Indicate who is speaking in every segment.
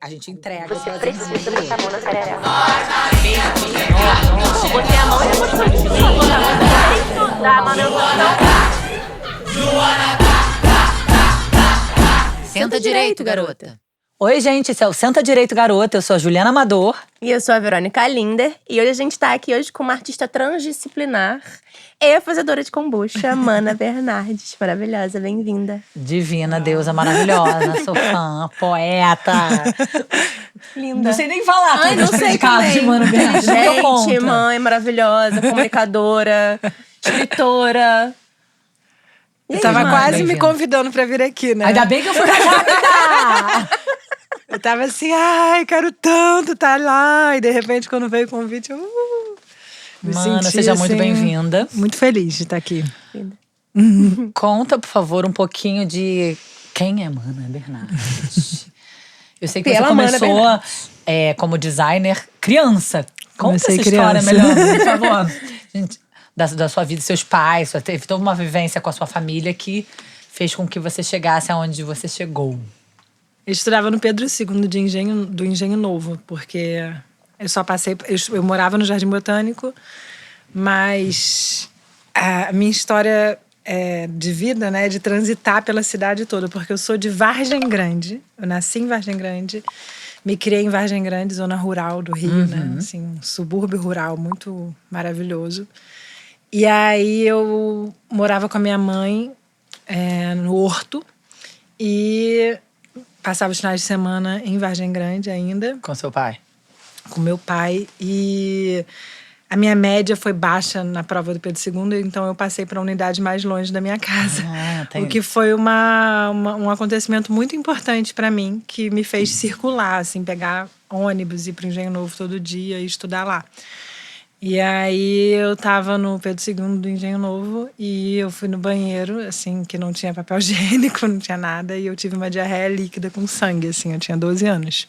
Speaker 1: A gente entrega.
Speaker 2: Você precisa botar a mão na sararela. Botei a mão e depois foi de mim. Botar a mão na manutenção.
Speaker 3: Senta direito, garota.
Speaker 4: Oi, gente, esse é o Senta Direito, Garota. Eu sou a Juliana Amador.
Speaker 2: E eu sou a Verônica Linder. E hoje a gente tá aqui com uma artista transdisciplinar e fazedora de kombucha, Mana Bernardes. Maravilhosa, bem-vinda.
Speaker 4: Divina, deusa maravilhosa. Sou fã, poeta.
Speaker 2: Linda.
Speaker 4: Não sei nem falar.
Speaker 2: Ai, não sei também.
Speaker 4: De Mana Bernardes.
Speaker 2: Gente, mãe maravilhosa, comunicadora, escritora.
Speaker 5: Eu tava
Speaker 4: Mana,
Speaker 5: quase me
Speaker 4: bem-vinda.
Speaker 5: convidando pra vir aqui, né?
Speaker 4: Ainda bem que eu fui mais rápida.
Speaker 5: Eu tava assim, ai, quero tanto estar lá. E de repente, quando veio o convite, eu me
Speaker 4: Mana,
Speaker 5: senti,
Speaker 4: seja muito
Speaker 5: assim,
Speaker 4: bem-vinda.
Speaker 5: Muito feliz de estar aqui.
Speaker 4: Conta, por favor, um pouquinho de quem é Mana Bernardes. Eu sei que
Speaker 2: Pela
Speaker 4: você
Speaker 2: Mana
Speaker 4: começou como designer criança. Conta
Speaker 5: Comecei
Speaker 4: essa história
Speaker 5: criança.
Speaker 4: melhor, por favor. Gente, da sua vida, seus pais, teve toda uma vivência com a sua família que fez com que você chegasse aonde você chegou.
Speaker 5: Eu estudava no Pedro II do Engenho Novo, porque eu só passei… Eu morava no Jardim Botânico, mas a minha história de vida, né, é de transitar pela cidade toda, porque eu sou de Vargem Grande. Eu nasci em Vargem Grande, me criei em Vargem Grande, zona rural do Rio, né? Assim, um subúrbio rural muito maravilhoso. E aí eu morava com a minha mãe no Horto e passava os finais de semana em Vargem Grande ainda,
Speaker 4: Com seu pai?
Speaker 5: com meu pai. E a minha média foi baixa na prova do Pedro II, então eu passei para a unidade mais longe da minha casa. O que foi um acontecimento muito importante para mim, que me fez circular, assim, pegar ônibus, ir para o Engenho Novo todo dia e estudar lá. E aí eu tava no Pedro II do Engenho Novo e eu fui no banheiro, assim, que não tinha papel higiênico, não tinha nada. E eu tive uma diarreia líquida com sangue, assim, eu tinha 12 anos.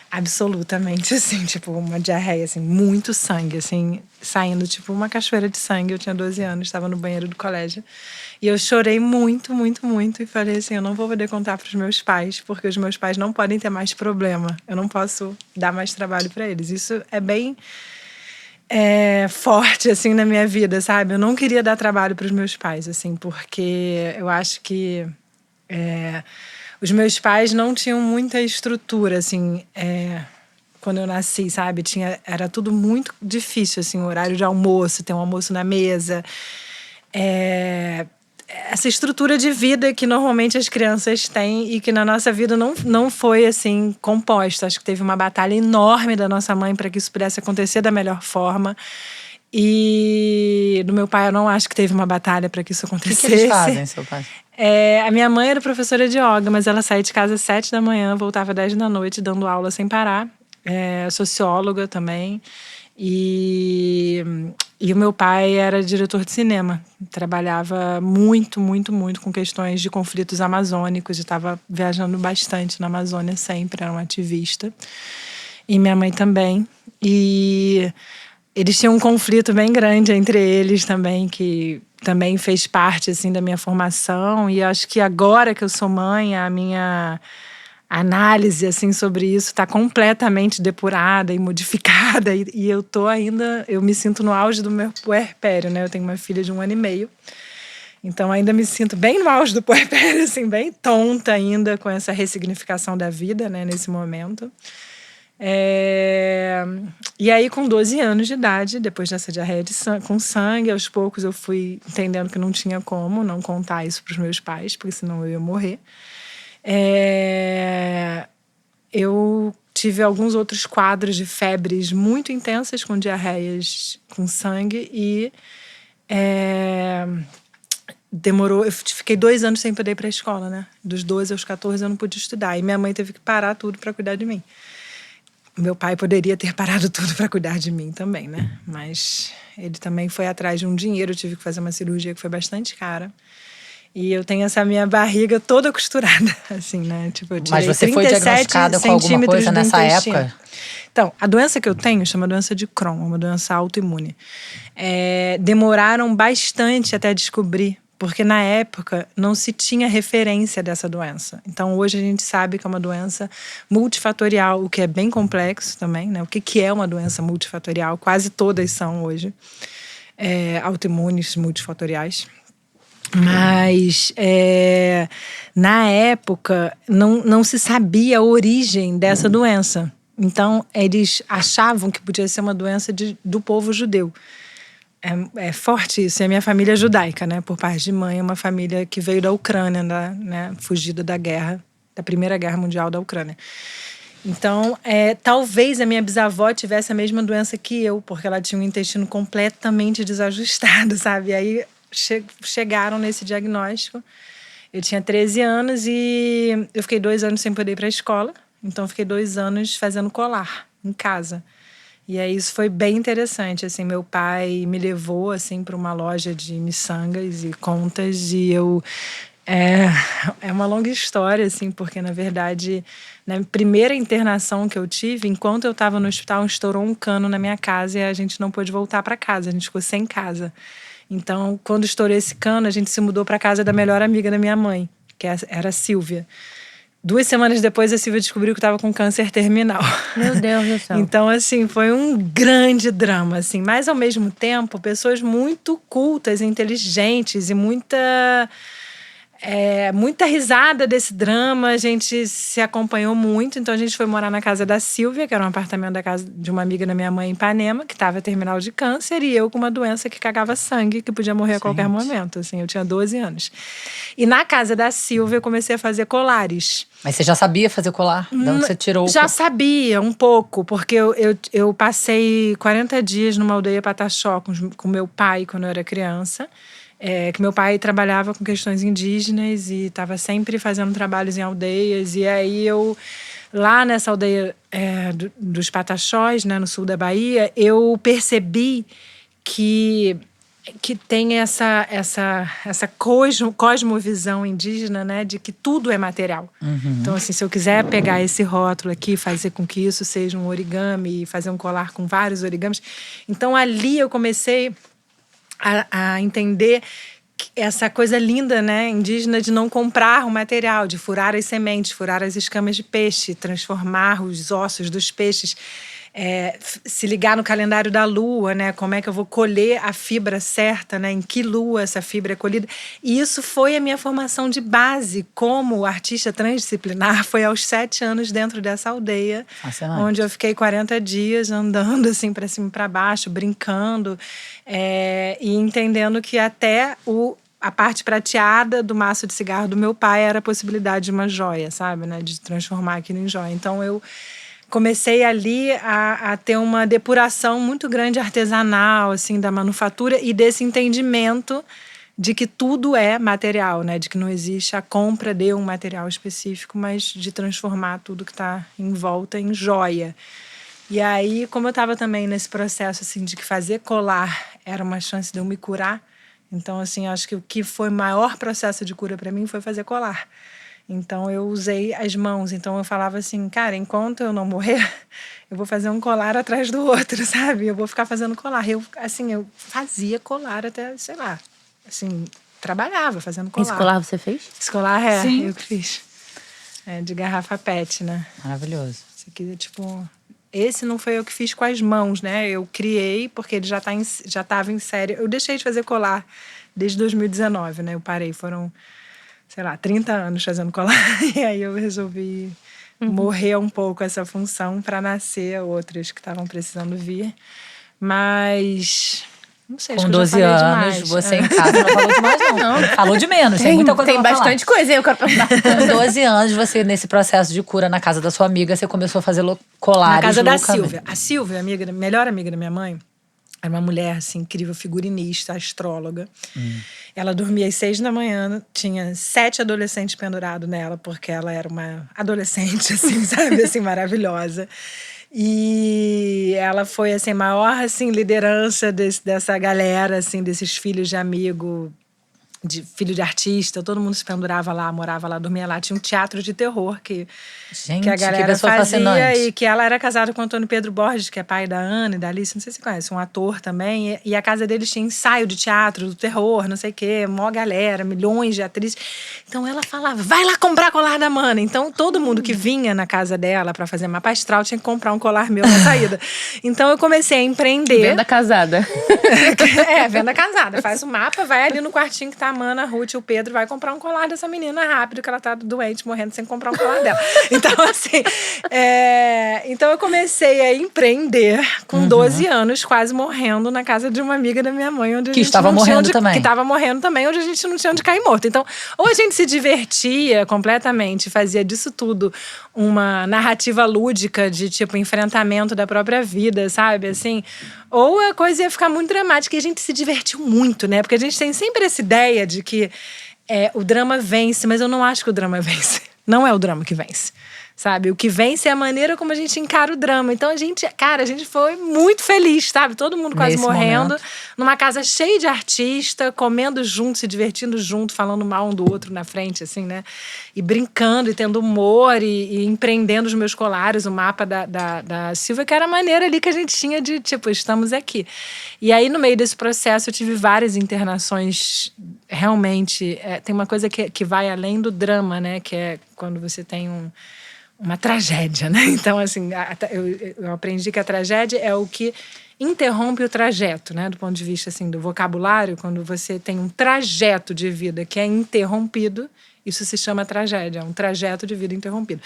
Speaker 5: Absolutamente, assim, tipo, uma diarreia, assim, muito sangue, assim, saindo, tipo, uma cachoeira de sangue. Eu tinha 12 anos, estava no banheiro do colégio. E eu chorei muito, muito, muito. E falei assim, eu não vou poder contar para os meus pais, porque os meus pais não podem ter mais problema. Eu não posso dar mais trabalho para eles. Isso é bem… forte, assim, na minha vida, sabe? Eu não queria dar trabalho para os meus pais, assim, porque eu acho que os meus pais não tinham muita estrutura, assim, quando eu nasci, sabe? Era tudo muito difícil, assim, o horário de almoço, ter um almoço na mesa. Essa estrutura de vida que normalmente as crianças têm e que na nossa vida não foi, assim, composta. Acho que teve uma batalha enorme da nossa mãe para que isso pudesse acontecer da melhor forma. E do meu pai eu não acho que teve uma batalha para que isso
Speaker 4: O
Speaker 5: acontecesse.
Speaker 4: que eles fazem, seu pai?
Speaker 5: A minha mãe era professora de yoga, mas ela saía de casa às 7 da manhã, voltava às 10 da noite, dando aula sem parar. Socióloga também. E o meu pai era diretor de cinema. Trabalhava muito, muito, muito com questões de conflitos amazônicos. Estava viajando bastante na Amazônia sempre, era um ativista. E minha mãe também. E eles tinham um conflito bem grande entre eles também, que também fez parte, assim, da minha formação. E acho que agora que eu sou mãe, a minha análise, assim, sobre isso está completamente depurada e modificada. E eu tô ainda… Eu me sinto no auge do meu puerpério, né? Eu tenho uma filha de 1 ano e meio. Então ainda me sinto bem no auge do puerpério, assim, bem tonta ainda com essa ressignificação da vida, né? Nesse momento. E aí, com 12 anos de idade, depois dessa diarreia com sangue, aos poucos eu fui entendendo que não tinha como não contar isso para os meus pais, porque senão eu ia morrer. Eu tive alguns outros quadros de febres muito intensas com diarreias com sangue e demorou… Eu fiquei 2 anos sem poder ir para a escola, né? Dos 12 aos 14 eu não pude estudar e minha mãe teve que parar tudo para cuidar de mim. Meu pai poderia ter parado tudo para cuidar de mim também, né? Mas ele também foi atrás de um dinheiro, eu tive que fazer uma cirurgia que foi bastante cara. E eu tenho essa minha barriga toda costurada, assim, né? Tipo, eu tirei
Speaker 4: Mas você foi diagnosticada com alguma coisa nessa época?
Speaker 5: Então, a doença que eu tenho chama doença de Crohn, uma doença autoimune. Demoraram bastante até descobrir Porque na época não se tinha referência dessa doença. Então hoje a gente sabe que é uma doença multifatorial, o que é bem complexo também, né? O que é uma doença multifatorial? Quase todas são hoje autoimunes multifatoriais. Mas na época não se sabia a origem dessa doença. Então eles achavam que podia ser uma doença do povo judeu. É forte isso. E a minha família é judaica, né? Por parte de mãe, uma família que veio da Ucrânia, né? Fugida da guerra, da Primeira Guerra Mundial da Ucrânia. Então, talvez a minha bisavó tivesse a mesma doença que eu, porque ela tinha um intestino completamente desajustado, sabe? E aí chegaram nesse diagnóstico. Eu tinha 13 anos e eu fiquei 2 anos sem poder ir para a escola. Então, eu fiquei 2 anos fazendo colar em casa. E aí isso foi bem interessante, assim, meu pai me levou, assim, para uma loja de miçangas e contas e eu... É uma longa história, assim, porque, na verdade, na primeira internação que eu tive, enquanto eu estava no hospital, estourou um cano na minha casa e a gente não pôde voltar para casa, a gente ficou sem casa. Então, quando estourou esse cano, a gente se mudou para casa da melhor amiga da minha mãe, que era a Silvia. 2 semanas depois, a Silvia descobriu que estava com câncer terminal.
Speaker 2: Meu Deus do céu.
Speaker 5: Então, assim, foi um grande drama, assim. Mas, ao mesmo tempo, pessoas muito cultas, inteligentes e muita risada desse drama. A gente se acompanhou muito. Então, a gente foi morar na casa da Silvia, que era um apartamento da casa de uma amiga da minha mãe em Ipanema, que estava terminal de câncer, e eu com uma doença que cagava sangue, que podia morrer a qualquer momento. Assim, eu tinha 12 anos. E na casa da Silvia, eu comecei a fazer colares.
Speaker 4: Mas você já sabia fazer colar? De onde você tirou?
Speaker 5: Já sabia, um pouco, porque eu passei 40 dias numa aldeia Pataxó com meu pai quando eu era criança. Que meu pai trabalhava com questões indígenas e estava sempre fazendo trabalhos em aldeias. E aí lá nessa aldeia dos Pataxós, né, no sul da Bahia, eu percebi que tem essa cosmovisão indígena, né, de que tudo é material. Uhum. Então, assim, se eu quiser pegar esse rótulo aqui e fazer com que isso seja um origami e fazer um colar com vários origamis. Então, ali eu comecei a entender essa coisa linda, né, indígena, de não comprar o material, de furar as sementes, furar as escamas de peixe, transformar os ossos dos peixes, se ligar no calendário da lua, né, como é que eu vou colher a fibra certa, né, em que lua essa fibra é colhida. E isso foi a minha formação de base como artista transdisciplinar, foi aos 7 anos dentro dessa aldeia, onde eu fiquei 40 dias andando assim para cima e para baixo, brincando, e entendendo que até a parte prateada do maço de cigarro do meu pai era a possibilidade de uma joia, sabe, né, de transformar aquilo em joia. Então eu comecei ali a ter uma depuração muito grande artesanal, assim, da manufatura e desse entendimento de que tudo é material, né? De que não existe a compra de um material específico, mas de transformar tudo que está em volta em joia. E aí, como eu estava também nesse processo, assim, de que fazer colar era uma chance de eu me curar, então, assim, acho que o que foi o maior processo de cura para mim foi fazer colar. Então, eu usei as mãos. Então, eu falava assim, cara, enquanto eu não morrer, eu vou fazer um colar atrás do outro, sabe? Eu vou ficar fazendo colar. Eu fazia colar até, sei lá, assim, trabalhava fazendo colar.
Speaker 2: Esse colar você fez?
Speaker 5: Esse colar,
Speaker 4: Sim.
Speaker 5: Eu que fiz. De garrafa PET, né?
Speaker 4: Maravilhoso.
Speaker 5: Esse aqui é tipo... Esse não foi eu que fiz com as mãos, né? Eu criei porque ele já estava em série. Eu deixei de fazer colar desde 2019, né? Eu parei, foram... sei lá, 30 anos fazendo colar. E aí eu resolvi morrer um pouco essa função para nascer outras que estavam precisando vir. Mas... não sei,
Speaker 4: com 12 anos, você em casa não falou demais, não. Falou de menos, tem muita coisa
Speaker 2: Tem bastante coisa aí, eu quero perguntar.
Speaker 4: Com 12 anos, você, nesse processo de cura na casa da sua amiga, você começou a fazer colares.
Speaker 5: Na casa da
Speaker 4: loucamente.
Speaker 5: Silvia. A Silvia, melhor amiga da minha mãe, era uma mulher, assim, incrível, figurinista, astróloga. Ela dormia às 6 da manhã, tinha 7 adolescentes pendurados nela, porque ela era uma adolescente, assim, sabe? Assim, maravilhosa. E ela foi, assim, a maior, assim, liderança dessa galera, assim, desses filhos de amigo de filho de artista, todo mundo se pendurava lá, morava lá, dormia lá. Tinha um teatro de terror que
Speaker 4: Gente,
Speaker 5: a galera
Speaker 4: pessoa
Speaker 5: fazia
Speaker 4: fascinante.
Speaker 5: e que ela era casada com o Antônio Pedro Borges, que é pai da Ana e da Alice, não sei se você conhece, um ator também. E a casa deles tinha ensaio de teatro, do terror, não sei o quê, mó galera, milhões de atrizes. Então ela falava, vai lá comprar colar da Mana. Então todo mundo que vinha na casa dela pra fazer mapa astral tinha que comprar um colar meu na saída. Então eu comecei a empreender.
Speaker 2: Venda casada.
Speaker 5: Venda casada. Faz o mapa, vai ali no quartinho que tá a Mana, a Ruth e o Pedro, vai comprar um colar dessa menina rápido, que ela tá doente, morrendo sem comprar um colar dela. Então, assim, então eu comecei a empreender com 12 anos, quase morrendo na casa de uma amiga da minha mãe, onde a
Speaker 4: Que
Speaker 5: gente
Speaker 4: estava
Speaker 5: não tinha
Speaker 4: morrendo também.
Speaker 5: Que estava morrendo também, onde a gente não tinha onde cair morto. Então, ou a gente se divertia completamente, fazia disso tudo uma narrativa lúdica de, tipo, enfrentamento da própria vida, sabe? Assim, ou a coisa ia ficar muito dramática e a gente se divertiu muito, né? Porque a gente tem sempre essa ideia de que o drama vence, mas eu não acho que o drama vence. Não é o drama que vence. Sabe? O que vence é a maneira como a gente encara o drama. Então, a gente foi muito feliz, sabe? Todo mundo quase
Speaker 4: Nesse
Speaker 5: morrendo.
Speaker 4: momento.
Speaker 5: Numa casa cheia de artista, comendo junto, se divertindo junto, falando mal um do outro na frente, assim, né? E brincando, e tendo humor, e empreendendo os meus colares, o mapa da Silvia, que era a maneira ali que a gente tinha de, tipo, estamos aqui. E aí, no meio desse processo, eu tive várias internações. Realmente, tem uma coisa que vai além do drama, né? Que é quando você tem uma tragédia, né? Então, assim, eu aprendi que a tragédia é o que interrompe o trajeto, né? Do ponto de vista, assim, do vocabulário, quando você tem um trajeto de vida que é interrompido, isso se chama tragédia, um trajeto de vida interrompido.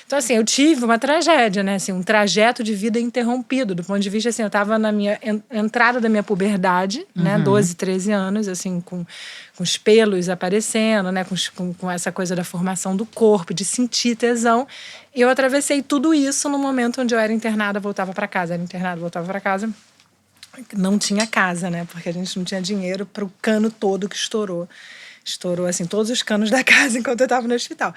Speaker 5: Então, assim, eu tive uma tragédia, né? Assim, um trajeto de vida interrompido, do ponto de vista, assim, eu estava na minha entrada da minha puberdade, né? 12, 13 anos, assim, com os pelos aparecendo, né? Com essa coisa da formação do corpo, de sentir tesão. E eu atravessei tudo isso no momento onde eu era internada, voltava para casa. Era internada, voltava para casa. Não tinha casa, né? Porque a gente não tinha dinheiro para o cano todo que estourou. Estourou, assim, todos os canos da casa enquanto eu estava no hospital.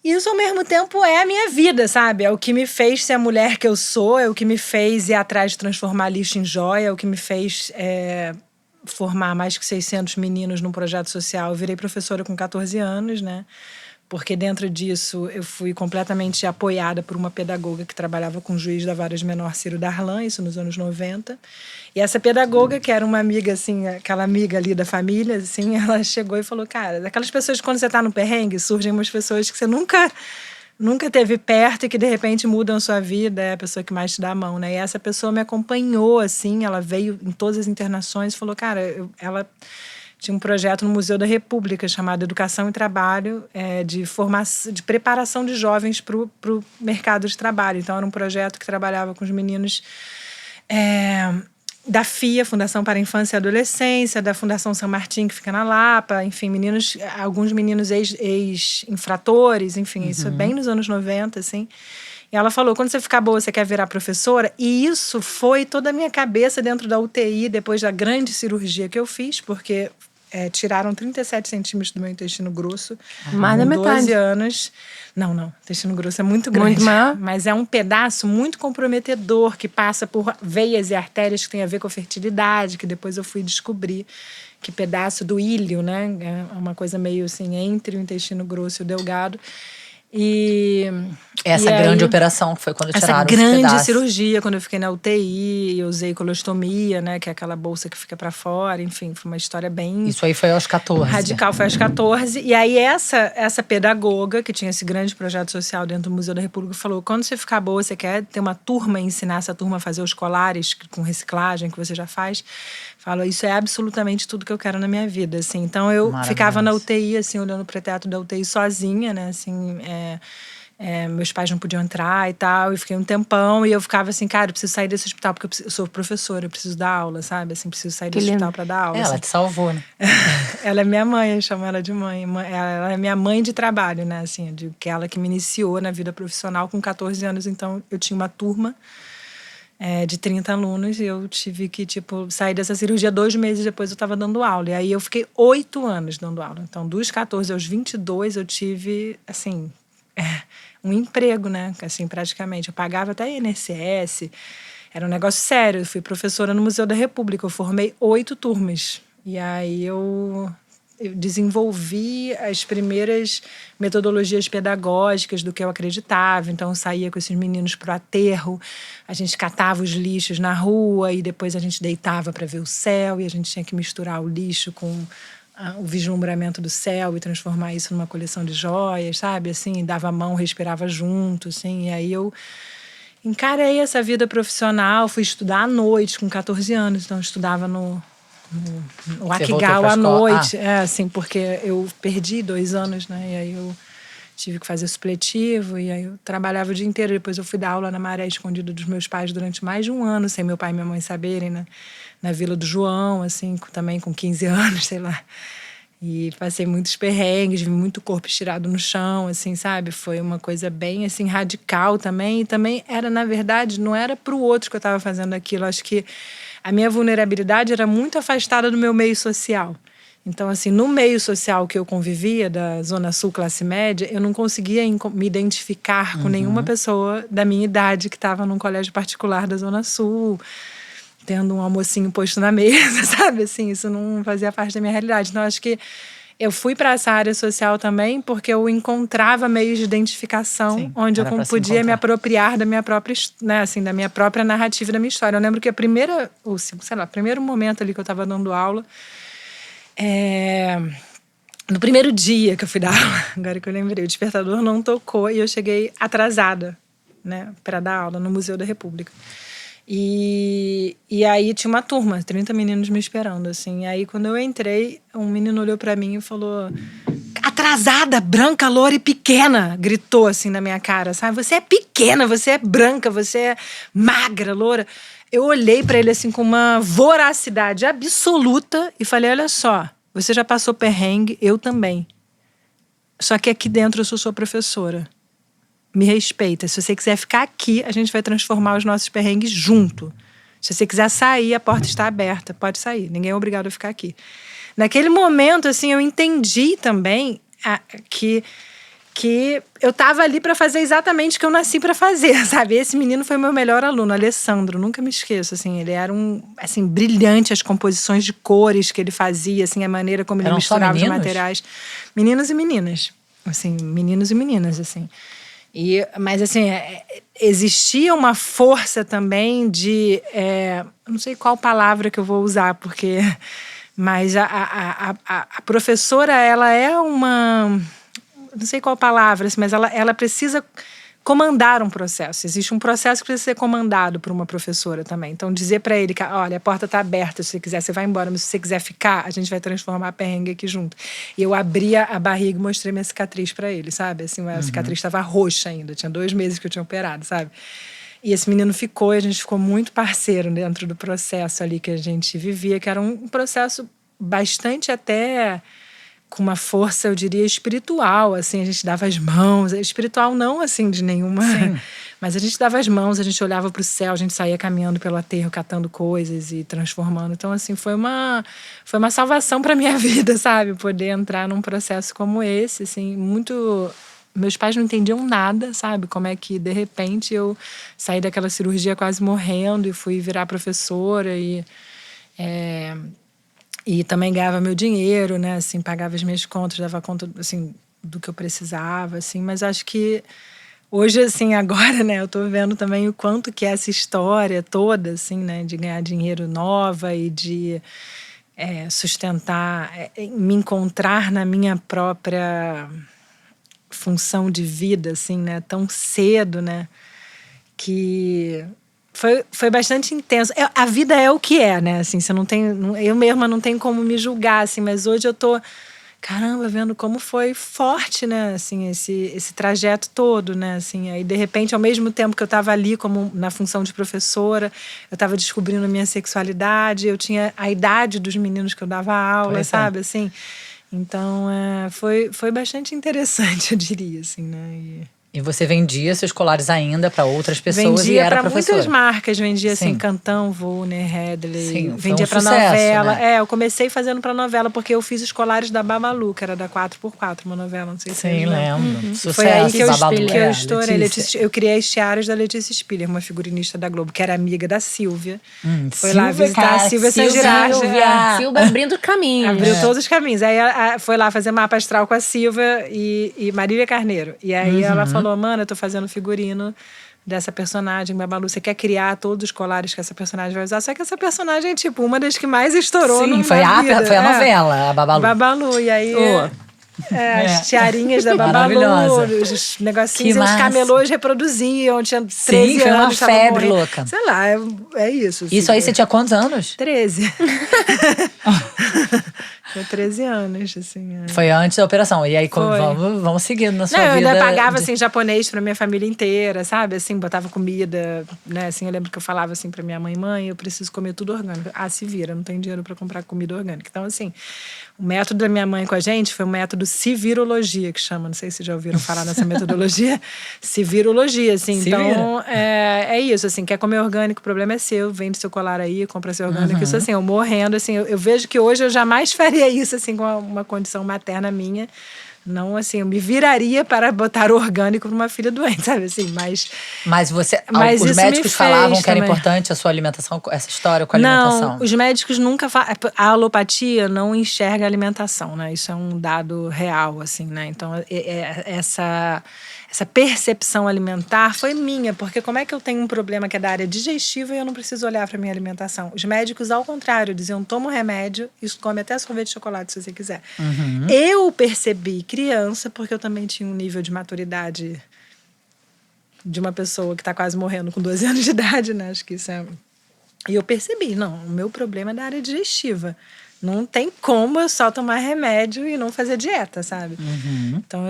Speaker 5: Isso, ao mesmo tempo, é a minha vida, sabe? É o que me fez ser a mulher que eu sou, é o que me fez ir atrás de transformar lixo em joia, é o que me fez formar mais que 600 meninos num projeto social. Eu virei professora com 14 anos, né? Porque dentro disso eu fui completamente apoiada por uma pedagoga que trabalhava com o juiz da Vara de Menor, Ciro Darlan, isso nos anos 90. E essa pedagoga, que era uma amiga, assim, aquela amiga ali da família, assim, ela chegou e falou, cara, daquelas pessoas que quando você tá no perrengue, surgem umas pessoas que você nunca teve perto e que de repente mudam a sua vida, é a pessoa que mais te dá a mão, né? E essa pessoa me acompanhou, assim, ela veio em todas as internações e falou, cara, ela tinha um projeto no Museu da República chamado Educação e Trabalho, de preparação de jovens para o mercado de trabalho. Então, era um projeto que trabalhava com os meninos da FIA, Fundação para a Infância e Adolescência, da Fundação São Martim, que fica na Lapa, enfim, alguns meninos ex-infratores, enfim, isso é bem nos anos 90, assim. E ela falou, quando você ficar boa, você quer virar professora? E isso foi toda a minha cabeça dentro da UTI, depois da grande cirurgia que eu fiz, porque tiraram 37 centímetros do meu intestino grosso.
Speaker 2: Mais da
Speaker 5: com
Speaker 2: metade.
Speaker 5: 12 anos. Não. Intestino grosso é muito grande.
Speaker 2: Muito maior?
Speaker 5: Mas é um pedaço muito comprometedor, que passa por veias e artérias que tem a ver com a fertilidade, que depois eu fui descobrir que pedaço do íleo, né? É uma coisa meio assim, entre o intestino grosso e o delgado.
Speaker 4: Essa grande operação que foi quando tiraram
Speaker 5: essa grande
Speaker 4: pedaços.
Speaker 5: cirurgia, quando eu fiquei na UTI, eu usei colostomia, né, que é aquela bolsa que fica pra fora, enfim, foi uma história bem
Speaker 4: Isso aí foi aos 14.
Speaker 5: radical, foi aos 14. E aí essa pedagoga, que tinha esse grande projeto social dentro do Museu da República, falou, quando você ficar boa, você quer ter uma turma e ensinar essa turma a fazer os colares com reciclagem que você já faz? Falou, isso é absolutamente tudo que eu quero na minha vida, assim. Então eu ficava na UTI, assim, olhando pro teto da UTI sozinha, né, assim, meus pais não podiam entrar e tal, e fiquei um tempão, e eu ficava assim, cara, eu preciso sair desse hospital, porque eu sou professora, eu preciso dar aula, sabe? Assim, preciso sair desse hospital pra dar aula.
Speaker 4: Ela
Speaker 5: assim.
Speaker 4: te salvou, né?
Speaker 5: Ela é minha mãe, eu chamo ela de mãe. Ela é minha mãe de trabalho, né? Assim, ela que me iniciou na vida profissional com 14 anos, então eu tinha uma turma de 30 alunos e eu tive que, tipo, sair dessa cirurgia 2 meses depois eu estava dando aula. E aí eu fiquei 8 anos dando aula. Então, dos 14 aos 22 eu tive, assim, um emprego, né? Assim, praticamente. Eu pagava até INSS. Era um negócio sério. Eu fui professora no Museu da República. Eu formei 8 turmas. E aí eu eu desenvolvi as primeiras metodologias pedagógicas do que eu acreditava. Então, eu saía com esses meninos pro aterro, a gente catava os lixos na rua e depois a gente deitava para ver o céu e a gente tinha que misturar o lixo com o vislumbramento do céu e transformar isso numa coleção de joias, sabe? Assim, dava a mão, respirava junto, assim. E aí eu encarei essa vida profissional, fui estudar à noite com 14 anos, então eu estudava no Akigal à noite, assim, porque eu perdi 2 anos, né? E aí eu tive que fazer supletivo e aí eu trabalhava o dia inteiro. Depois eu fui dar aula na Maré Escondida dos meus pais durante mais de 1 ano, sem meu pai e minha mãe saberem, né? Na Vila do João, assim, também com 15 anos, sei lá. E passei muitos perrengues, vi muito corpo estirado no chão, assim, sabe? Foi uma coisa bem, assim, radical também. E também era, na verdade, não era pro outro que eu estava fazendo aquilo. Acho que a minha vulnerabilidade era muito afastada do meu meio social. Então, assim, no meio social que eu convivia, da Zona Sul, classe média, eu não conseguia me identificar com nenhuma pessoa da minha idade que estava num colégio particular da Zona Sul, tendo um almocinho posto na mesa, sabe? Assim, isso não fazia parte da minha realidade. Então, acho que eu fui para essa área social também porque eu encontrava meios de identificação. Sim, onde eu podia me apropriar da minha própria, né, assim, da minha própria narrativa, da minha história. Eu lembro que o primeiro momento ali que eu estava dando aula, no primeiro dia que eu fui dar aula, agora que eu lembrei, o despertador não tocou e eu cheguei atrasada, né, para dar aula no Museu da República. E aí tinha uma turma, 30 meninos me esperando, assim. E aí, quando eu entrei, um menino olhou pra mim e falou: atrasada, branca, loura e pequena! Gritou, assim, na minha cara, sabe? Você é pequena, você é branca, você é magra, loura. Eu olhei pra ele, assim, com uma voracidade absoluta e falei: olha só, você já passou perrengue, eu também. Só que aqui dentro eu sou sua professora. Me respeita. Se você quiser ficar aqui, a gente vai transformar os nossos perrengues junto. Se você quiser sair, a porta está aberta. Pode sair. Ninguém é obrigado a ficar aqui. Naquele momento, assim, eu entendi também que eu estava ali para fazer exatamente o que eu nasci para fazer, sabe? Esse menino foi meu melhor aluno, Alessandro. Nunca me esqueço, assim. Ele era assim, brilhante, as composições de cores que ele fazia, assim, a maneira como ele misturava os materiais. Meninos e meninas. Assim, meninos e meninas, assim. Mas, assim, existia uma força também de... não sei qual palavra que eu vou usar, porque... Mas a professora, ela é uma... Não sei qual palavra, assim, mas ela precisa comandar um processo. Existe um processo que precisa ser comandado por uma professora também. Então, dizer para ele que, olha, a porta está aberta, se você quiser, você vai embora, mas se você quiser ficar, a gente vai transformar a perrengue aqui junto. E eu abri a barriga e mostrei minha cicatriz para ele, sabe? Assim, a cicatriz estava roxa ainda, tinha 2 meses que eu tinha operado, sabe? E esse menino ficou, e a gente ficou muito parceiro dentro do processo ali que a gente vivia, que era um processo bastante até... com uma força, eu diria, espiritual, assim, a gente dava as mãos, espiritual não, assim, de nenhuma, sim, mas a gente dava as mãos, a gente olhava para o céu, a gente saía caminhando pelo aterro, catando coisas e transformando. Então, assim, foi uma salvação para minha vida, sabe? Poder entrar num processo como esse, assim, muito... Meus pais não entendiam nada, sabe? Como é que, de repente, eu saí daquela cirurgia quase morrendo e fui virar professora e também ganhava meu dinheiro, né, assim, pagava as minhas contas, dava conta, assim, do que eu precisava, assim, mas acho que hoje, assim, agora, né, eu tô vendo também o quanto que essa história toda, assim, né, de ganhar dinheiro nova e de sustentar, me encontrar na minha própria função de vida, assim, né, tão cedo, né, que... Foi bastante intenso. A vida é o que é, né? Assim, você não tem, eu mesma não tenho como me julgar, assim, mas hoje eu tô, caramba, vendo como foi forte, né? Assim, esse trajeto todo, né? Assim, aí, de repente, ao mesmo tempo que eu estava ali como na função de professora, eu estava descobrindo a minha sexualidade, eu tinha a idade dos meninos que eu dava aula, sabe? Assim, então, foi bastante interessante, eu diria, assim, né?
Speaker 4: E você vendia seus colares ainda para outras pessoas e
Speaker 5: Vendia
Speaker 4: era
Speaker 5: para
Speaker 4: professora.
Speaker 5: muitas marcas, vendia
Speaker 4: Sim.
Speaker 5: assim, Cantão, Vulner, Headley.
Speaker 4: Sim, foi
Speaker 5: vendia
Speaker 4: um
Speaker 5: para
Speaker 4: sucesso,
Speaker 5: novela.
Speaker 4: né?
Speaker 5: Eu comecei fazendo para novela, porque eu fiz os colares da Babalu, que era da 4x4, uma novela, não sei se
Speaker 4: Sim,
Speaker 5: vocês lembram.
Speaker 4: lembro.
Speaker 5: E
Speaker 4: Sucesso,
Speaker 5: foi aí que eu,
Speaker 4: Babalu,
Speaker 5: que eu estourei.
Speaker 4: Letícia.
Speaker 5: Eu criei as tiaras da Letícia Spiller, uma figurinista da Globo, que era amiga da Silvia. Foi
Speaker 4: Silvia,
Speaker 5: lá visitar
Speaker 4: cara,
Speaker 5: a Silvia
Speaker 4: Silvia.
Speaker 5: Sangirardi.
Speaker 2: Silvia abrindo caminhos.
Speaker 5: Abriu todos os caminhos. Aí foi lá fazer mapa astral com a Silvia e Marília Carneiro. E aí ela falou, mano, eu tô fazendo figurino dessa personagem, Babalu. Você quer criar todos os colares que essa personagem vai usar? Só que essa personagem é, tipo, uma das que mais estourou
Speaker 4: Sim,
Speaker 5: na
Speaker 4: foi
Speaker 5: vida.
Speaker 4: a novela, a Babalu.
Speaker 5: Babalu. E aí... as tiarinhas da Babalu,
Speaker 4: Maravilhosa.
Speaker 5: os negocinhos,
Speaker 4: Que
Speaker 5: os
Speaker 4: massa.
Speaker 5: camelôs reproduziam, tinha 13
Speaker 4: Sim, foi uma
Speaker 5: anos. tava
Speaker 4: febre
Speaker 5: morrendo.
Speaker 4: louca.
Speaker 5: Sei lá, é isso.
Speaker 4: Isso aí você tinha quantos anos?
Speaker 5: 13. Tinha 13 anos, assim.
Speaker 4: Foi antes da operação. E aí,
Speaker 5: Foi.
Speaker 4: vamos seguindo na sua
Speaker 5: Não, eu
Speaker 4: vida.
Speaker 5: ainda pagava, assim, japonês pra minha família inteira, sabe? Assim, botava comida, né? Assim, eu lembro que eu falava assim pra minha mãe, eu preciso comer tudo orgânico. Ah, se vira, não tem dinheiro pra comprar comida orgânica. Então, assim, o método da minha mãe com a gente foi o método civirologia, que chama. Não sei se já ouviram falar nessa metodologia. Civirologia, assim.
Speaker 4: Se
Speaker 5: Então, é isso, assim, quer comer orgânico, o problema é seu, vende seu colar aí, compra seu orgânico. Isso, assim, eu morrendo, assim, eu vejo que hoje eu jamais faria isso, assim, com uma condição materna minha. Não, assim, eu me viraria para botar orgânico para uma filha doente, sabe, assim, mas
Speaker 4: Mas os
Speaker 5: isso
Speaker 4: médicos
Speaker 5: me
Speaker 4: falavam
Speaker 5: fez
Speaker 4: que era
Speaker 5: também.
Speaker 4: importante a sua alimentação, essa história com a alimentação.
Speaker 5: Não, os médicos nunca falam. A alopatia não enxerga a alimentação, né? Isso é um dado real, assim, né? Então, essa percepção alimentar foi minha, porque como é que eu tenho um problema que é da área digestiva e eu não preciso olhar para minha alimentação? Os médicos, ao contrário, diziam, toma um remédio e come até sorvete de chocolate, se você quiser. Eu percebi criança, porque eu também tinha um nível de maturidade de uma pessoa que está quase morrendo com 12 anos de idade, né? Acho que isso é... E eu percebi, não, o meu problema é da área digestiva. Não tem como eu só tomar remédio e não fazer dieta, sabe? Então,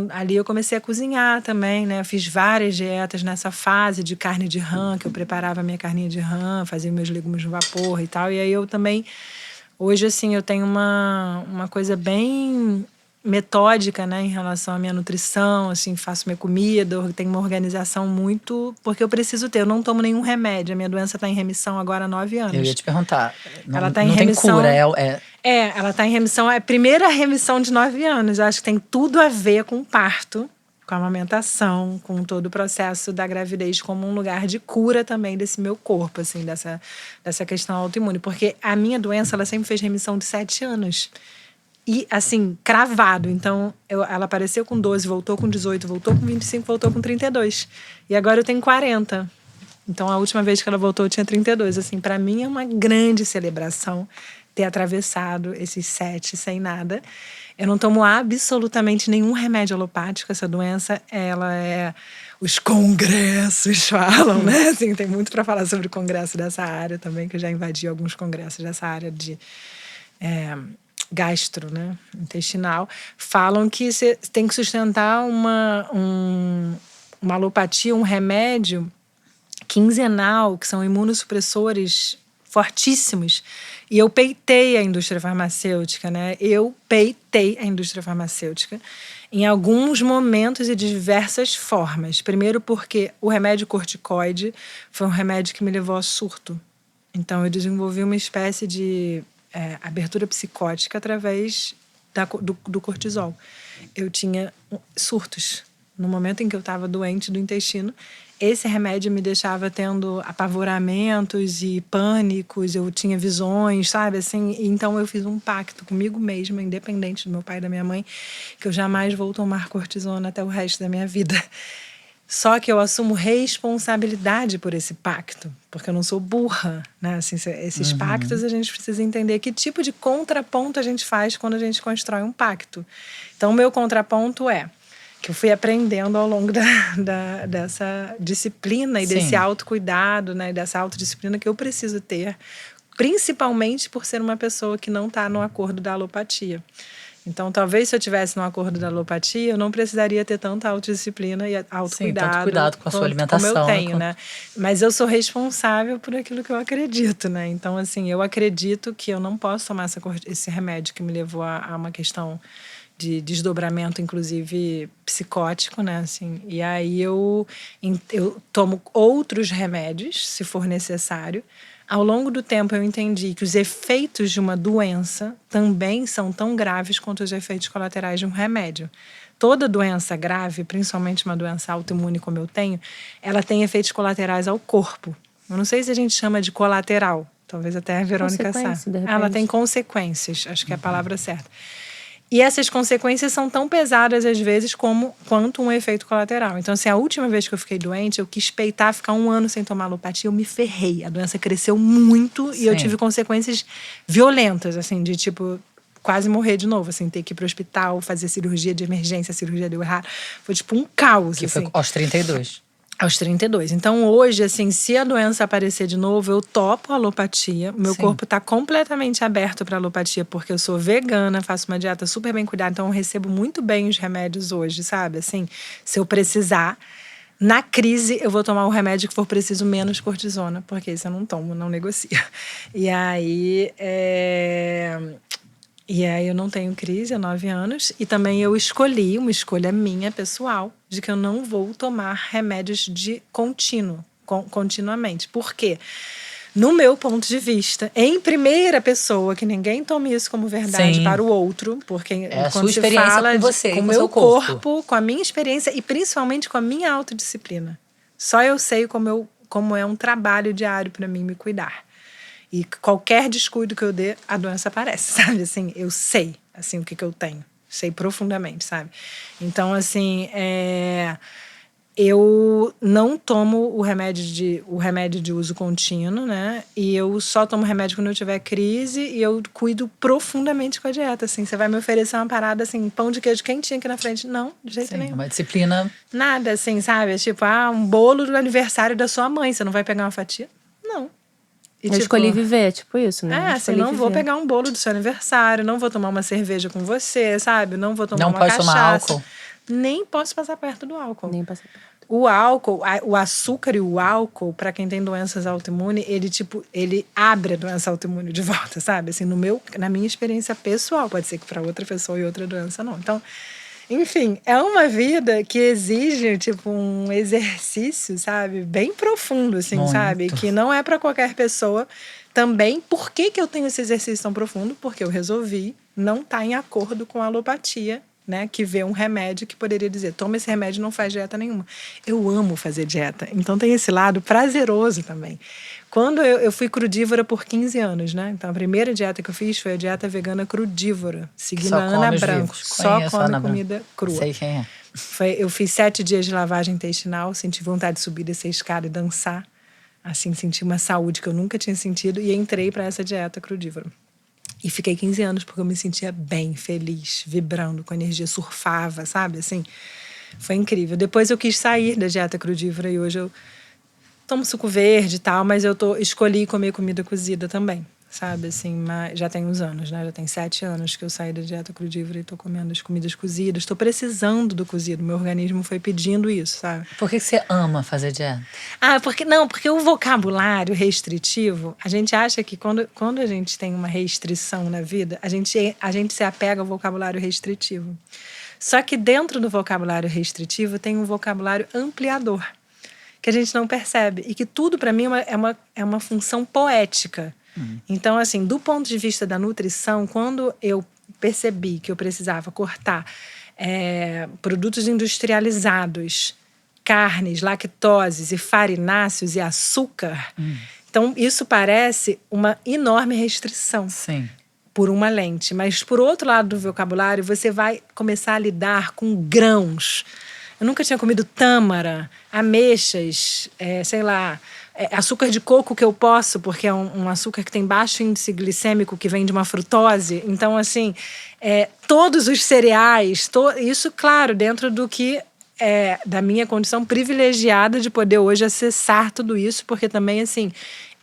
Speaker 5: ali eu comecei a cozinhar também, né? Eu fiz várias dietas nessa fase de carne de rã, que eu preparava a minha carninha de rã, fazia meus legumes no vapor e tal. E aí eu também... Hoje, assim, eu tenho uma coisa bem metódica, né, em relação à minha nutrição, assim, faço minha comida, tenho uma organização muito... Porque eu preciso ter, eu não tomo nenhum remédio. A minha doença está em remissão agora há 9 anos.
Speaker 4: Eu ia te perguntar.
Speaker 5: Ela tá em
Speaker 4: não
Speaker 5: remissão,
Speaker 4: tem cura,
Speaker 5: ela está em remissão. É a primeira remissão de 9 anos. Eu acho que tem tudo a ver com o parto, com a amamentação, com todo o processo da gravidez como um lugar de cura também desse meu corpo, assim, dessa questão autoimune. Porque a minha doença, ela sempre fez remissão de 7 anos. E, assim, cravado. Então, ela apareceu com 12, voltou com 18, voltou com 25, voltou com 32. E agora eu tenho 40. Então, a última vez que ela voltou, eu tinha 32. Assim, para mim é uma grande celebração ter atravessado esses 7 sem nada. Eu não tomo absolutamente nenhum remédio alopático. Essa doença, ela é... Os congressos falam, né? Assim, tem muito para falar sobre o congresso dessa área também, que eu já invadi alguns congressos dessa área de... gastro, né, intestinal, falam que você tem que sustentar uma alopatia, um remédio quinzenal, que são imunossupressores fortíssimos. E eu peitei a indústria farmacêutica, né? Eu peitei a indústria farmacêutica em alguns momentos e de diversas formas. Primeiro porque o remédio corticoide foi um remédio que me levou a surto. Então eu desenvolvi uma espécie de abertura psicótica através do cortisol. Eu tinha surtos. No momento em que eu estava doente do intestino, esse remédio me deixava tendo apavoramentos e pânicos, eu tinha visões, sabe? Assim, então eu fiz um pacto comigo mesma, independente do meu pai e da minha mãe, que eu jamais vou tomar cortisona até o resto da minha vida. Só que eu assumo responsabilidade por esse pacto, porque eu não sou burra, né? Assim, esses pactos a gente precisa entender que tipo de contraponto a gente faz quando a gente constrói um pacto. Então, o meu contraponto é que eu fui aprendendo ao longo dessa disciplina e desse autocuidado, né? E dessa autodisciplina que eu preciso ter, principalmente por ser uma pessoa que não está no acordo da alopatia. Então, talvez se eu tivesse no acordo da alopatia, eu não precisaria ter tanta autodisciplina e autocuidado.
Speaker 4: Tanto cuidado com a sua alimentação.
Speaker 5: Como eu tenho, né? Mas eu sou responsável por aquilo que eu acredito, né? Então, assim, eu acredito que eu não posso tomar esse remédio que me levou a uma questão desdobramento, inclusive psicótico, né? Assim, e aí eu tomo outros remédios, se for necessário. Ao longo do tempo eu entendi que os efeitos de uma doença também são tão graves quanto os efeitos colaterais de um remédio. Toda doença grave, principalmente uma doença autoimune como eu tenho, ela tem efeitos colaterais ao corpo. Eu não sei se a gente chama de colateral, talvez até a Verônica saiba. Ela tem consequências, acho que é a palavra certa. E essas consequências são tão pesadas, às vezes, quanto um efeito colateral. Então, assim, a última vez que eu fiquei doente, eu quis peitar, ficar 1 ano sem tomar alopatia, eu me ferrei. A doença cresceu muito e eu tive consequências violentas, assim, de tipo, quase morrer de novo, assim, ter que ir pro hospital, fazer cirurgia de emergência, a cirurgia deu errado. Foi tipo um caos,
Speaker 4: Que
Speaker 5: assim.
Speaker 4: foi aos 32.
Speaker 5: Aos 32. Então, hoje, assim, se a doença aparecer de novo, eu topo a alopatia. O meu corpo tá completamente aberto para alopatia, porque eu sou vegana, faço uma dieta super bem cuidada, então eu recebo muito bem os remédios hoje, sabe? Assim, se eu precisar, na crise, eu vou tomar o remédio que for preciso, menos cortisona, porque isso eu não tomo, não negocio. E aí eu não tenho crise há 9 anos. E também eu escolhi, uma escolha minha, pessoal, de que eu não vou tomar remédios de continuamente. Por quê? No meu ponto de vista, em primeira pessoa, que ninguém tome isso como verdade para o outro, porque
Speaker 4: a
Speaker 5: quando
Speaker 4: sua
Speaker 5: se
Speaker 4: experiência
Speaker 5: fala
Speaker 4: com você,
Speaker 5: com o
Speaker 4: com
Speaker 5: meu
Speaker 4: seu corpo,
Speaker 5: com a minha experiência e principalmente com a minha autodisciplina. Só eu sei como é um trabalho diário para mim me cuidar. E qualquer descuido que eu dê, a doença aparece, sabe? Assim, eu sei, assim, o que eu tenho. Sei profundamente, sabe? Então, assim, eu não tomo o remédio de uso contínuo, né? E eu só tomo remédio quando eu tiver crise e eu cuido profundamente com a dieta, assim. Você vai me oferecer uma parada, assim, pão de queijo quentinho aqui na frente? Não, de jeito nenhum.
Speaker 4: Uma disciplina.
Speaker 5: Nada, assim, sabe? Tipo, um bolo do aniversário da sua mãe, você não vai pegar uma fatia? Não. E,
Speaker 2: eu escolhi viver, tipo isso, né?
Speaker 5: Assim, não vou pegar um bolo do seu aniversário, não vou tomar uma cerveja com você, sabe? Não vou tomar uma cachaça. Não posso tomar álcool. Nem posso passar perto do álcool.
Speaker 2: Nem passar perto.
Speaker 5: O álcool, o açúcar e o álcool, para quem tem doenças autoimunes, ele abre a doença autoimune de volta, sabe? Assim, na minha experiência pessoal, pode ser que para outra pessoa e outra doença não. Então, enfim, é uma vida que exige, tipo, um exercício, sabe? Bem profundo, assim, muito. Sabe? Que não é para qualquer pessoa. Também, por que eu tenho esse exercício tão profundo? Porque eu resolvi não estar em acordo com a alopatia, né? Que vê um remédio que poderia dizer, toma esse remédio e não faz dieta nenhuma. Eu amo fazer dieta. Então, tem esse lado prazeroso também. Quando eu fui crudívora por 15 anos, né? Então, a primeira dieta que eu fiz foi a dieta vegana crudívora, seguindo a Ana Branco. Só come comida crua.
Speaker 4: Sei quem é.
Speaker 5: Eu fiz 7 dias de lavagem intestinal, senti vontade de subir, descer a escada e dançar. Assim, senti uma saúde que eu nunca tinha sentido e entrei para essa dieta crudívora. E fiquei 15 anos porque eu me sentia bem, feliz, vibrando, com energia, surfava, sabe? Assim, foi incrível. Depois eu quis sair da dieta crudívora e hoje eu tomo suco verde e tal, mas eu escolhi comer comida cozida também, sabe? Assim, já tem uns anos, né? Já tem 7 anos que eu saí da dieta crudívora e tô comendo as comidas cozidas. Tô precisando do cozido. Meu organismo foi pedindo isso, sabe?
Speaker 4: Por que você ama fazer dieta?
Speaker 5: Porque o vocabulário restritivo, a gente acha que quando a gente tem uma restrição na vida, a gente se apega ao vocabulário restritivo. Só que dentro do vocabulário restritivo tem um vocabulário ampliador, que a gente não percebe. E que tudo, para mim, é uma função poética. Então, assim, do ponto de vista da nutrição, quando eu percebi que eu precisava cortar produtos industrializados, carnes, lactoses e farináceos e açúcar, então isso parece uma enorme restrição.
Speaker 4: Sim.
Speaker 5: Por uma lente. Mas, por outro lado do vocabulário, você vai começar a lidar com grãos. Eu nunca tinha comido tâmara, ameixas, açúcar de coco que eu posso, porque é um açúcar que tem baixo índice glicêmico, que vem de uma frutose. Então, assim, todos os cereais, isso, claro, dentro do que da minha condição privilegiada de poder hoje acessar tudo isso, porque também, assim,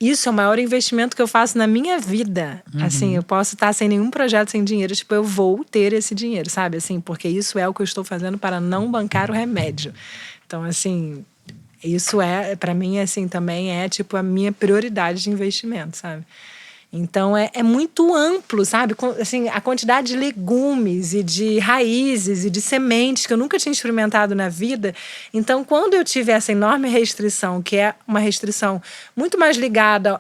Speaker 5: isso é o maior investimento que eu faço na minha vida. Assim, eu posso estar sem nenhum projeto, sem dinheiro, tipo, eu vou ter esse dinheiro, sabe? Assim, porque isso é o que eu estou fazendo para não bancar o remédio. Então, assim, isso para mim, assim, também tipo a minha prioridade de investimento, sabe? Então, é muito amplo, sabe? Assim, a quantidade de legumes e de raízes e de sementes que eu nunca tinha experimentado na vida. Então, quando eu tive essa enorme restrição, que é uma restrição muito mais ligada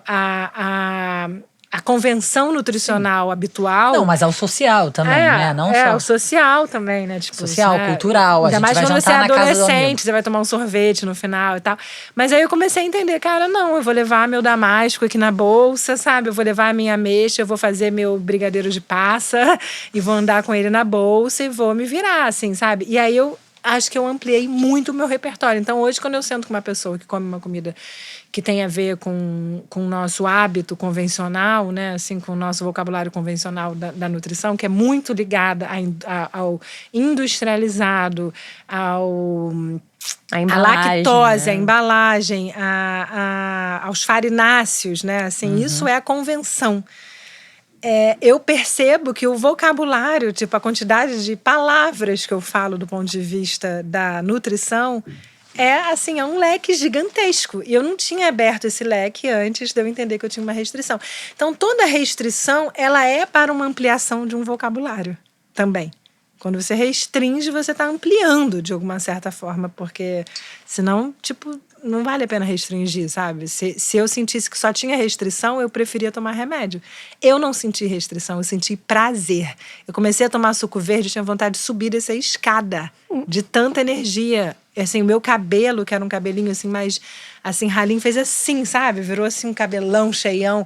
Speaker 5: a convenção nutricional habitual.
Speaker 4: Não, mas ao social também, né? Não só.
Speaker 5: Ao social também, né? Tipo,
Speaker 4: social, cultural. A gente vai
Speaker 5: quando você é
Speaker 4: jantar na casa do amigo.
Speaker 5: adolescente, você vai tomar um sorvete no final e tal. Mas aí eu comecei a entender, cara, não, eu vou levar meu damasco aqui na bolsa, sabe? Eu vou levar a minha ameixa, eu vou fazer meu brigadeiro de passa e vou andar com ele na bolsa e vou me virar, assim, sabe? E aí eu acho que eu ampliei muito o meu repertório. Então, hoje, quando eu sento com uma pessoa que come uma comida que tem a ver com o nosso hábito convencional, né? Assim, com o nosso vocabulário convencional da nutrição, que é muito ligada ao industrializado, à lactose,
Speaker 2: né?
Speaker 5: à embalagem, aos farináceos, né? Assim, isso é a convenção. Eu percebo que o vocabulário, tipo, a quantidade de palavras que eu falo do ponto de vista da nutrição é um leque gigantesco. E eu não tinha aberto esse leque antes de eu entender que eu tinha uma restrição. Então, toda restrição, ela é para uma ampliação de um vocabulário também. Quando você restringe, você está ampliando de alguma certa forma, porque senão, tipo, não vale a pena restringir, sabe? Se eu sentisse que só tinha restrição, eu preferia tomar remédio. Eu não senti restrição, eu senti prazer. Eu comecei a tomar suco verde, eu tinha vontade de subir essa escada de tanta energia. Assim, o meu cabelo, que era um cabelinho assim, mais assim, ralinho, fez assim, sabe? Virou assim um cabelão cheião.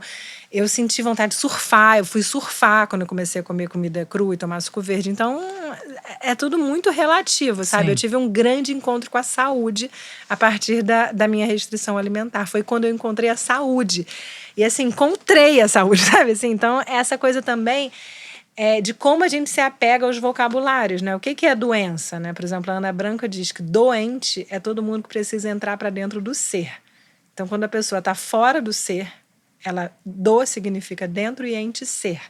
Speaker 5: Eu senti vontade de surfar, eu fui surfar quando eu comecei a comer comida crua e tomar suco verde. Então, é tudo muito relativo, sabe?
Speaker 4: Sim.
Speaker 5: Eu tive um grande encontro com a saúde a partir da minha restrição alimentar. Foi quando eu encontrei a saúde. E, assim, encontrei a saúde, sabe? Assim, então, essa coisa também de como a gente se apega aos vocabulários, né? O que é doença, né? Por exemplo, a Ana Branco diz que doente é todo mundo que precisa entrar para dentro do ser. Então, quando a pessoa está fora do ser, do significa dentro e ente ser.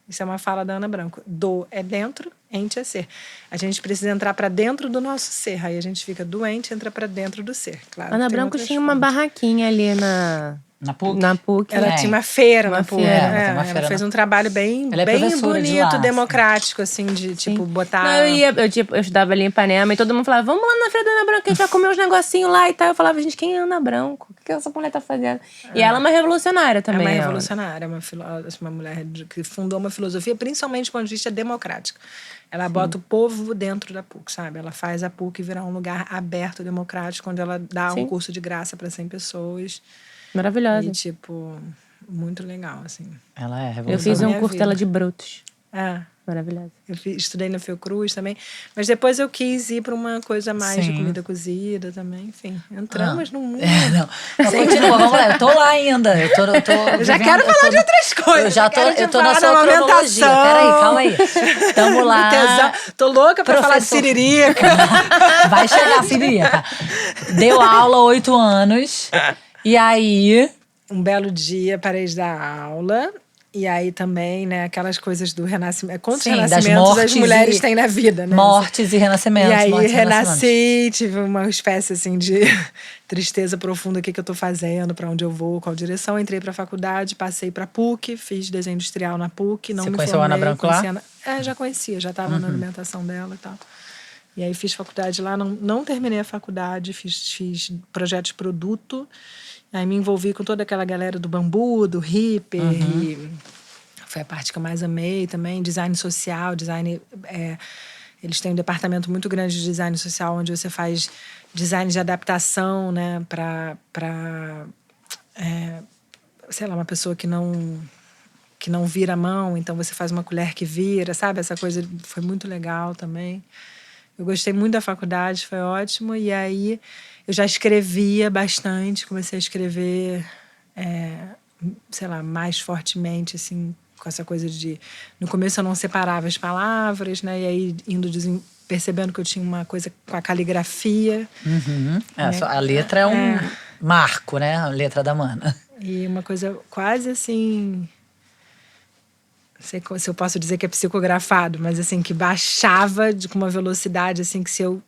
Speaker 5: Isso é uma fala da Ana Branco. Do é dentro, ente é ser. A gente precisa entrar para dentro do nosso ser. Aí a gente fica doente, entra para dentro do ser. Claro.
Speaker 2: Ana Branco tinha uma barraquinha ali
Speaker 4: Na PUC?
Speaker 2: Na PUC.
Speaker 5: Ela tinha uma feira na PUC.
Speaker 4: Ela
Speaker 5: fez um trabalho bem
Speaker 4: professora de
Speaker 5: bonito,
Speaker 4: lá,
Speaker 5: democrático, assim, de tipo, botar.
Speaker 2: Não, eu estudava ali em Ipanema e todo mundo falava, vamos lá na feira da Ana Branco, que a gente vai comer uns negocinhos lá e tal. Eu falava, gente, quem é Ana Branco? O que essa mulher tá fazendo? E ela é uma revolucionária também.
Speaker 5: É uma revolucionária, uma mulher que fundou uma filosofia, principalmente do ponto de vista democrático. Ela bota o povo dentro da PUC, sabe? Ela faz a PUC virar um lugar aberto, democrático, onde ela dá um curso de graça para 100 pessoas.
Speaker 2: Maravilhosa.
Speaker 5: E, tipo, muito legal, assim.
Speaker 4: Ela é revolucionária.
Speaker 2: Eu fiz um curso dela de Brutos. Maravilhosa.
Speaker 5: Eu estudei na Fiocruz também. Mas depois eu quis ir para uma coisa mais de comida cozida também. Enfim, entramos no mundo.
Speaker 4: Não, continua, vamos lá. Eu tô lá ainda.
Speaker 5: Eu já quero falar de outras coisas.
Speaker 4: Eu tô na sua cronologia. Peraí, calma aí. Tamo lá.
Speaker 5: Tô louca pra falar de siririca.
Speaker 4: Vai chegar a siririca. Deu aula 8 anos. E aí...
Speaker 5: Um belo dia, parei de dar aula. E aí também, né, aquelas coisas do renascimento. Quantos renascimentos as mulheres têm na vida, né?
Speaker 4: Mortes e renascimentos.
Speaker 5: E aí renasci, tive uma espécie assim de tristeza profunda. O que eu tô fazendo, para onde eu vou, qual direção. Entrei pra faculdade, passei pra PUC, fiz desenho industrial na PUC. Não
Speaker 4: Você
Speaker 5: me
Speaker 4: conheceu a Ana Branco lá?
Speaker 5: Já conhecia, já tava na alimentação dela e tal. E aí fiz faculdade lá, não terminei a faculdade, fiz projeto de produto. Aí me envolvi com toda aquela galera do bambu, do hippie. E foi a parte que eu mais amei também. Design social, eles têm um departamento muito grande de design social, onde você faz design de adaptação, né? Sei lá, uma pessoa que não vira a mão, então você faz uma colher que vira, sabe? Essa coisa foi muito legal também. Eu gostei muito da faculdade, foi ótimo. E aí eu já escrevia bastante, comecei a escrever, sei lá, mais fortemente, assim, com essa coisa de... No começo eu não separava as palavras, né? E aí percebendo que eu tinha uma coisa com a caligrafia.
Speaker 4: A letra é um marco, né? A letra da Mana.
Speaker 5: E uma coisa quase assim... Não sei se eu posso dizer que é psicografado, mas assim, que baixava com uma velocidade, assim, que se eu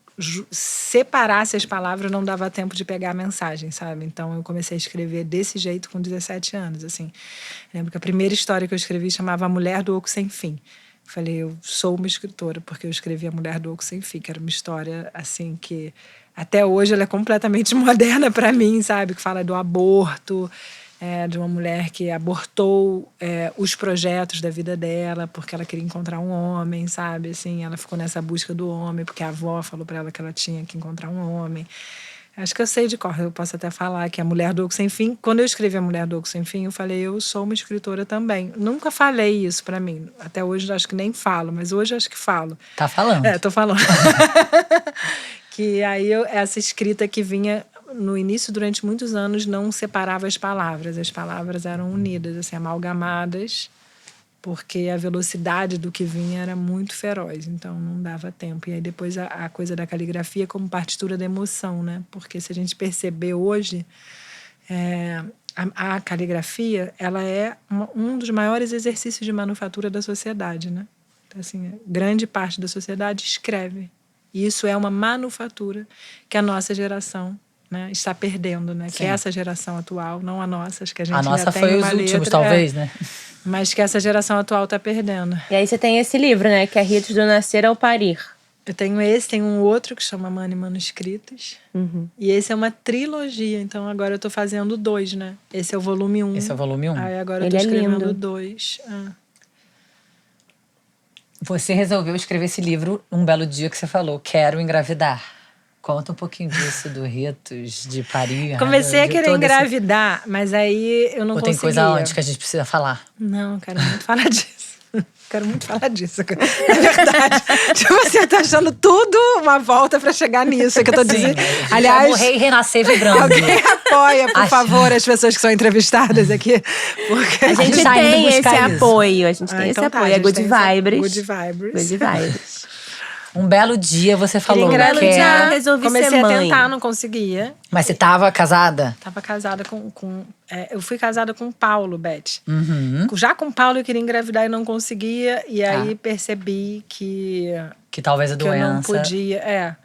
Speaker 5: separasse as palavras, não dava tempo de pegar a mensagem, sabe? Então eu comecei a escrever desse jeito com 17 anos, assim. Lembro que a primeira história que eu escrevi chamava A Mulher do Oco Sem Fim. Falei, eu sou uma escritora porque eu escrevi A Mulher do Oco Sem Fim, que era uma história, assim, que até hoje ela é completamente moderna para mim, sabe? Que fala do aborto, de uma mulher que abortou os projetos da vida dela porque ela queria encontrar um homem, sabe? Assim, ela ficou nessa busca do homem porque a avó falou para ela que ela tinha que encontrar um homem. Acho que eu sei de cor, eu posso até falar que A Mulher do Oco Sem Fim, quando eu escrevi A Mulher do Oco Sem Fim, eu falei, eu sou uma escritora também. Nunca falei isso para mim, até hoje acho que nem falo, mas hoje acho que falo.
Speaker 4: Tá falando.
Speaker 5: Tô falando. Que aí essa escrita que vinha no início, durante muitos anos, não separava as palavras eram unidas, assim, amalgamadas, porque a velocidade do que vinha era muito feroz, então não dava tempo. E aí depois a coisa da caligrafia como partitura da emoção, né? Porque se a gente perceber hoje, a caligrafia, ela é um dos maiores exercícios de manufatura da sociedade, né? Então, assim, grande parte da sociedade escreve. E isso é uma manufatura que a nossa geração, né, está perdendo, né? Que é essa geração atual, não a nossa, acho que a gente
Speaker 4: A nossa
Speaker 5: ainda tem
Speaker 4: foi
Speaker 5: uma
Speaker 4: os últimos,
Speaker 5: letra,
Speaker 4: talvez, né?
Speaker 5: mas que essa geração atual está perdendo.
Speaker 2: E aí você tem esse livro, né? Que é Ritos do Nascer ao Parir.
Speaker 5: Eu tenho esse, tem um outro que chama Mani Manuscritos. E esse é uma trilogia, então agora eu tô fazendo 2, né? Esse é o volume 1.
Speaker 4: Esse é o volume 1.
Speaker 5: Aí agora eu
Speaker 2: Ele
Speaker 5: tô
Speaker 2: é
Speaker 5: escrevendo
Speaker 2: lindo.
Speaker 5: 2.
Speaker 4: Você resolveu escrever esse livro um belo dia que você falou, quero engravidar. Conta um pouquinho disso, do Ritos, de parir.
Speaker 5: Comecei a querer engravidar, mas aí eu não
Speaker 4: Ou tem
Speaker 5: conseguia.
Speaker 4: coisa antes que a gente precisa falar?
Speaker 5: Não, quero muito falar disso. Quero muito falar disso. Na verdade, você tá achando tudo uma volta pra chegar nisso que eu tô dizendo.
Speaker 4: Aliás, morrer e renascer vibrando.
Speaker 5: Alguém apoia, por favor, as pessoas que são entrevistadas aqui. Porque
Speaker 2: A gente
Speaker 4: tá indo
Speaker 2: tem esse
Speaker 4: buscar isso.
Speaker 2: apoio. A gente tem esse
Speaker 5: então tá, a
Speaker 2: apoio. É
Speaker 5: gente
Speaker 2: Good
Speaker 5: tem esse-
Speaker 2: Vibes.
Speaker 5: Good Vibes.
Speaker 2: Good Vibes.
Speaker 4: Um belo dia você falou
Speaker 2: Queria
Speaker 4: que
Speaker 2: engravidar.
Speaker 4: é...
Speaker 2: Resolvi
Speaker 5: Comecei
Speaker 2: ser
Speaker 5: a
Speaker 2: mãe.
Speaker 5: tentar, não conseguia.
Speaker 4: Mas você tava casada?
Speaker 5: Tava casada eu fui casada com o Paulo, Beth.
Speaker 4: Uhum.
Speaker 5: Já com o Paulo eu queria engravidar e não conseguia. E aí percebi que
Speaker 4: Que talvez a
Speaker 5: eu não
Speaker 4: doença...
Speaker 5: podia.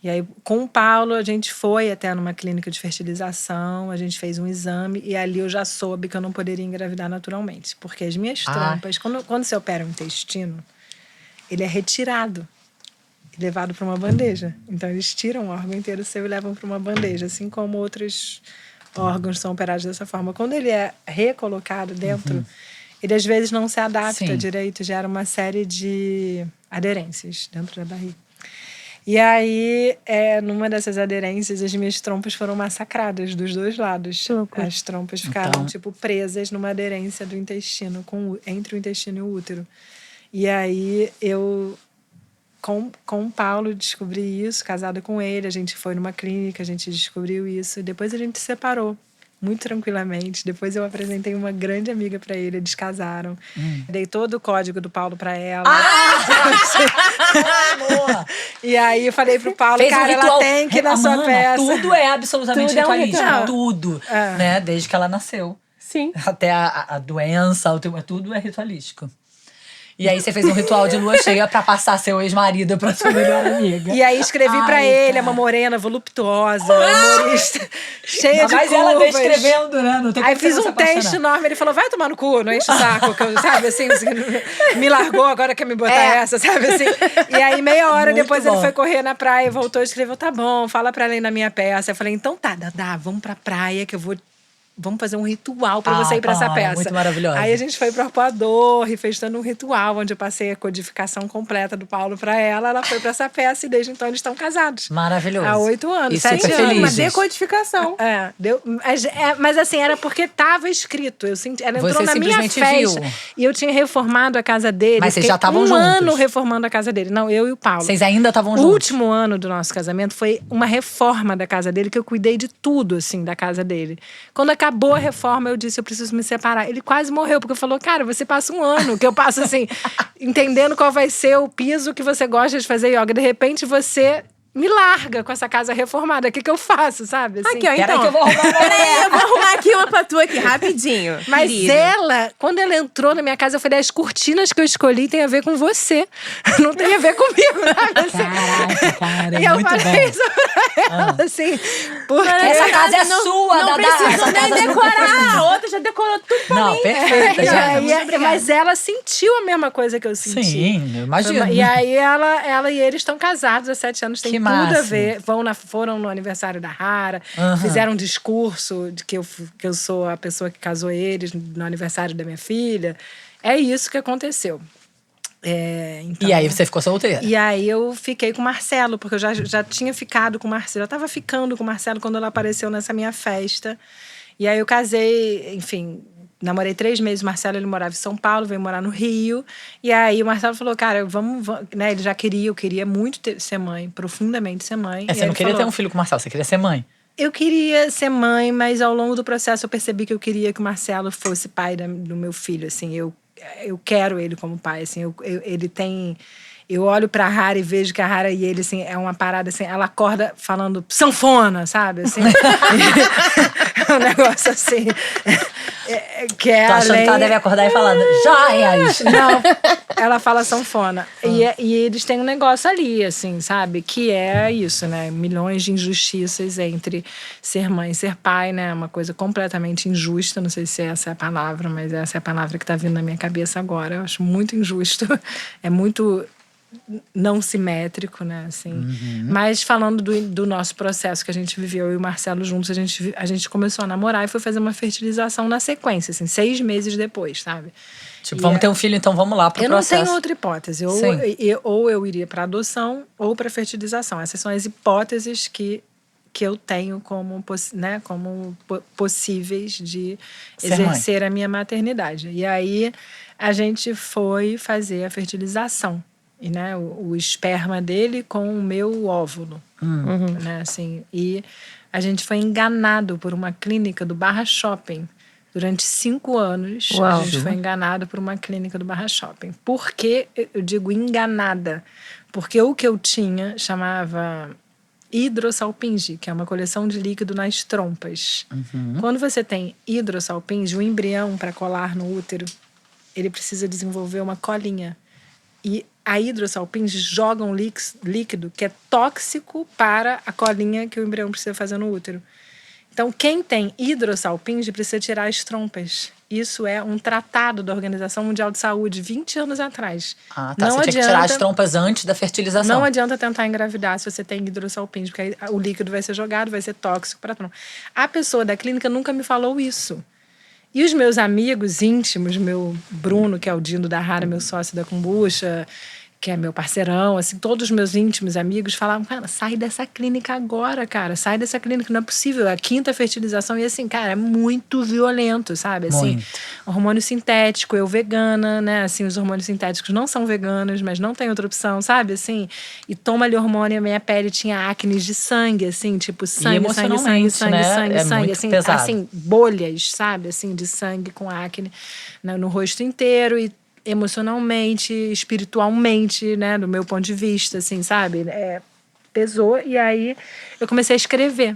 Speaker 5: E aí, com o Paulo, a gente foi até numa clínica de fertilização, a gente fez um exame e ali eu já soube que eu não poderia engravidar naturalmente. Porque as minhas trompas, quando você opera o intestino, ele é retirado e levado para uma bandeja. Então, eles tiram o órgão inteiro seu e levam para uma bandeja, assim como outros órgãos são operados dessa forma. Quando ele é recolocado dentro, ele às vezes não se adapta
Speaker 4: Sim.
Speaker 5: direito, gera uma série de aderências dentro da barriga. E aí, numa dessas aderências, as minhas trompas foram massacradas dos dois lados. As trompas ficaram, tipo, presas numa aderência do intestino, entre o intestino e o útero. E aí, eu, com o Paulo, descobri isso, casada com ele. A gente foi numa clínica, a gente descobriu isso. E depois a gente se separou, muito tranquilamente. Depois eu apresentei uma grande amiga para ele, eles casaram. Dei todo o código do Paulo para ela.
Speaker 4: Amor!
Speaker 5: E aí eu falei pro Paulo,
Speaker 4: Fez um
Speaker 5: cara,
Speaker 4: ritual.
Speaker 5: ela tem que ir na sua
Speaker 4: Amanda,
Speaker 5: peça.
Speaker 4: Tudo é absolutamente
Speaker 2: Tudo é um
Speaker 4: ritualístico.
Speaker 2: ritual.
Speaker 4: Tudo. Né? Desde que ela nasceu.
Speaker 2: Sim.
Speaker 4: Até a doença, tudo é ritualístico. E aí você fez um ritual de lua cheia pra passar seu ex-marido pra sua melhor amiga.
Speaker 5: E aí escrevi pra
Speaker 4: Ai,
Speaker 5: ele,
Speaker 4: cara.
Speaker 5: é uma morena voluptuosa, humorista, cheia de
Speaker 4: Mas
Speaker 5: curvas.
Speaker 4: ela descrevendo, né? Não tem
Speaker 5: Aí
Speaker 4: como você
Speaker 5: fiz
Speaker 4: não se
Speaker 5: um teste
Speaker 4: apaixonar.
Speaker 5: enorme, ele falou, vai tomar no cu, não enche o saco, que eu, sabe, assim, me largou, agora quer me botar essa, sabe, assim. E aí meia hora
Speaker 4: Muito
Speaker 5: depois
Speaker 4: bom.
Speaker 5: ele foi correr na praia e voltou e escreveu, tá bom, fala pra ela ir na minha peça. Eu falei, então tá, Dadá, vamos pra praia que eu vou... Vamos fazer um ritual pra você ir pra essa
Speaker 4: tá,
Speaker 5: peça.
Speaker 4: muito maravilhosa.
Speaker 5: Aí a gente foi pro Arpoador e fez todo um ritual, onde eu passei a codificação completa do Paulo pra ela. Ela foi pra essa peça e desde então eles estão casados.
Speaker 4: Maravilhoso.
Speaker 5: Há 8 anos,
Speaker 4: E
Speaker 5: 7
Speaker 4: super
Speaker 5: anos.
Speaker 2: Uma
Speaker 4: felizes.
Speaker 2: decodificação.
Speaker 5: Mas assim, era porque tava escrito. Eu senti, ela entrou
Speaker 4: Você
Speaker 5: na minha
Speaker 4: simplesmente
Speaker 5: festa.
Speaker 4: viu.
Speaker 5: E eu tinha reformado a casa dele.
Speaker 4: Mas vocês
Speaker 5: Fiquei
Speaker 4: já estavam
Speaker 5: um
Speaker 4: juntos?
Speaker 5: ano reformando a casa dele. Não, eu e o Paulo.
Speaker 4: Vocês ainda estavam
Speaker 5: O
Speaker 4: juntos?
Speaker 5: último ano do nosso casamento foi uma reforma da casa dele, que eu cuidei de tudo, assim, da casa dele. Quando acabou a reforma, eu disse, eu preciso me separar. Ele quase morreu, porque falou, cara, você passa um ano, que eu passo, assim, entendendo qual vai ser o piso que você gosta de fazer yoga. De repente, você me larga com essa casa reformada. O que eu faço, sabe? Assim,
Speaker 2: Aqui, ó,
Speaker 4: Peraí
Speaker 2: então.
Speaker 4: que eu vou arrumar uma
Speaker 2: Peraí, eu vou arrumar aqui uma pra tu aqui, rapidinho.
Speaker 5: Mas
Speaker 2: querido.
Speaker 5: ela, quando ela entrou na minha casa, eu falei, as cortinas que eu escolhi tem a ver com você. Não tem a ver comigo, sabe? Assim,
Speaker 4: Caraca, cara,
Speaker 5: e eu
Speaker 4: muito
Speaker 5: falei
Speaker 4: bom.
Speaker 5: isso pra ela, assim, porque...
Speaker 4: Essa casa é
Speaker 2: não,
Speaker 4: sua,
Speaker 2: não
Speaker 4: Dadá.
Speaker 2: preciso
Speaker 4: Essa
Speaker 2: nem
Speaker 4: casa é
Speaker 2: decorar. A outra já decorou tudo pra
Speaker 4: Não,
Speaker 2: mim.
Speaker 4: perfeita,
Speaker 5: E
Speaker 4: já.
Speaker 5: aí, mas ela sentiu a mesma coisa que eu senti.
Speaker 4: Sim, eu imagino.
Speaker 5: E aí ela e eles estão casados há 7 anos, tem
Speaker 4: Que
Speaker 5: tudo a
Speaker 4: máximo.
Speaker 5: ver. Foram no aniversário da Rara,
Speaker 4: Aham.
Speaker 5: fizeram um discurso de que eu sou a pessoa que casou eles no aniversário da minha filha. É isso que aconteceu. Então,
Speaker 4: E aí você ficou solteira?
Speaker 5: e aí eu fiquei com o Marcelo, porque eu já tinha ficado com o Marcelo. Eu estava ficando com o Marcelo quando ela apareceu nessa minha festa. E aí eu casei, enfim, namorei 3 meses. O Marcelo, ele morava em São Paulo, veio morar no Rio. E aí o Marcelo falou, cara, vamos né? Ele já eu queria muito ser mãe, profundamente ser mãe.
Speaker 4: Você não queria ter um filho com o Marcelo, você queria ser mãe.
Speaker 5: Eu queria ser mãe, mas ao longo do processo eu percebi que eu queria que o Marcelo fosse pai do meu filho, assim. Eu quero ele como pai, assim. Ele tem... Eu olho pra Rara e vejo que a Rara e ele, assim, é uma parada, assim... Ela acorda falando sanfona, sabe? Assim. É um negócio assim... que é
Speaker 4: Tô achando
Speaker 5: além...
Speaker 4: que ela deve acordar e falar, joias!
Speaker 5: Não, ela fala sanfona. E eles têm um negócio ali, assim, sabe? Que é isso, né? Milhões de injustiças entre ser mãe e ser pai, né? Uma coisa completamente injusta. Não sei se essa é a palavra, mas essa é a palavra que tá vindo na minha cabeça agora. Eu acho muito injusto. É muito não simétrico, né? Assim. Mas falando do nosso processo que a gente viveu, eu e o Marcelo juntos, a gente começou a namorar e foi fazer uma fertilização na sequência, assim, 6 meses depois, sabe?
Speaker 4: Tipo, vamos ter um filho, então vamos lá pro
Speaker 5: Eu não
Speaker 4: processo.
Speaker 5: tenho outra hipótese. Ou eu iria para adoção ou para fertilização. Essas são as hipóteses que eu tenho como, né, como possíveis de
Speaker 4: Ser
Speaker 5: exercer a minha maternidade. E aí a gente foi fazer a fertilização. E, né, o esperma dele com o meu óvulo. Né, assim, e a gente foi enganado por uma clínica do Barra Shopping. Durante 5 anos,
Speaker 2: Uau.
Speaker 5: a gente foi enganado por uma clínica do Barra Shopping. Por que eu digo enganada? Porque o que eu tinha chamava hidrossalpinge, que é uma coleção de líquido nas trompas. Quando você tem hidrossalpinge, o embrião, para colar no útero, ele precisa desenvolver uma colinha. E a hidrossalpinge joga um líquido que é tóxico para a colinha que o embrião precisa fazer no útero. Então, quem tem hidrossalpinge precisa tirar as trompas. Isso é um tratado da Organização Mundial de Saúde, 20 anos atrás.
Speaker 4: Ah, tá. Você tinha que tirar as trompas antes da fertilização.
Speaker 5: Não adianta tentar engravidar se você tem hidrossalpinge, porque aí o líquido vai ser jogado, vai ser tóxico para a trompa. A pessoa da clínica nunca me falou isso. E os meus amigos íntimos, meu Bruno, que é o Dindo da Rara, meu sócio da Kombucha, que é meu parceirão, assim, todos os meus íntimos amigos falavam, cara, sai dessa clínica agora, cara, sai dessa clínica, não é possível, a 5ª fertilização, e assim, cara, é muito violento, sabe, assim,
Speaker 4: Muito.
Speaker 5: hormônio sintético, eu vegana, né, assim, os hormônios sintéticos não são veganos, mas não tem outra opção, sabe, assim, e toma ali hormônio, a minha pele tinha acne de sangue, assim, tipo, sangue,
Speaker 4: emocionalmente, né? É muito
Speaker 5: assim,
Speaker 4: pesado.
Speaker 5: assim, bolhas, sabe, assim, de sangue com acne no rosto inteiro, e emocionalmente, espiritualmente, né, do meu ponto de vista, assim, sabe? Pesou, e aí eu comecei a escrever,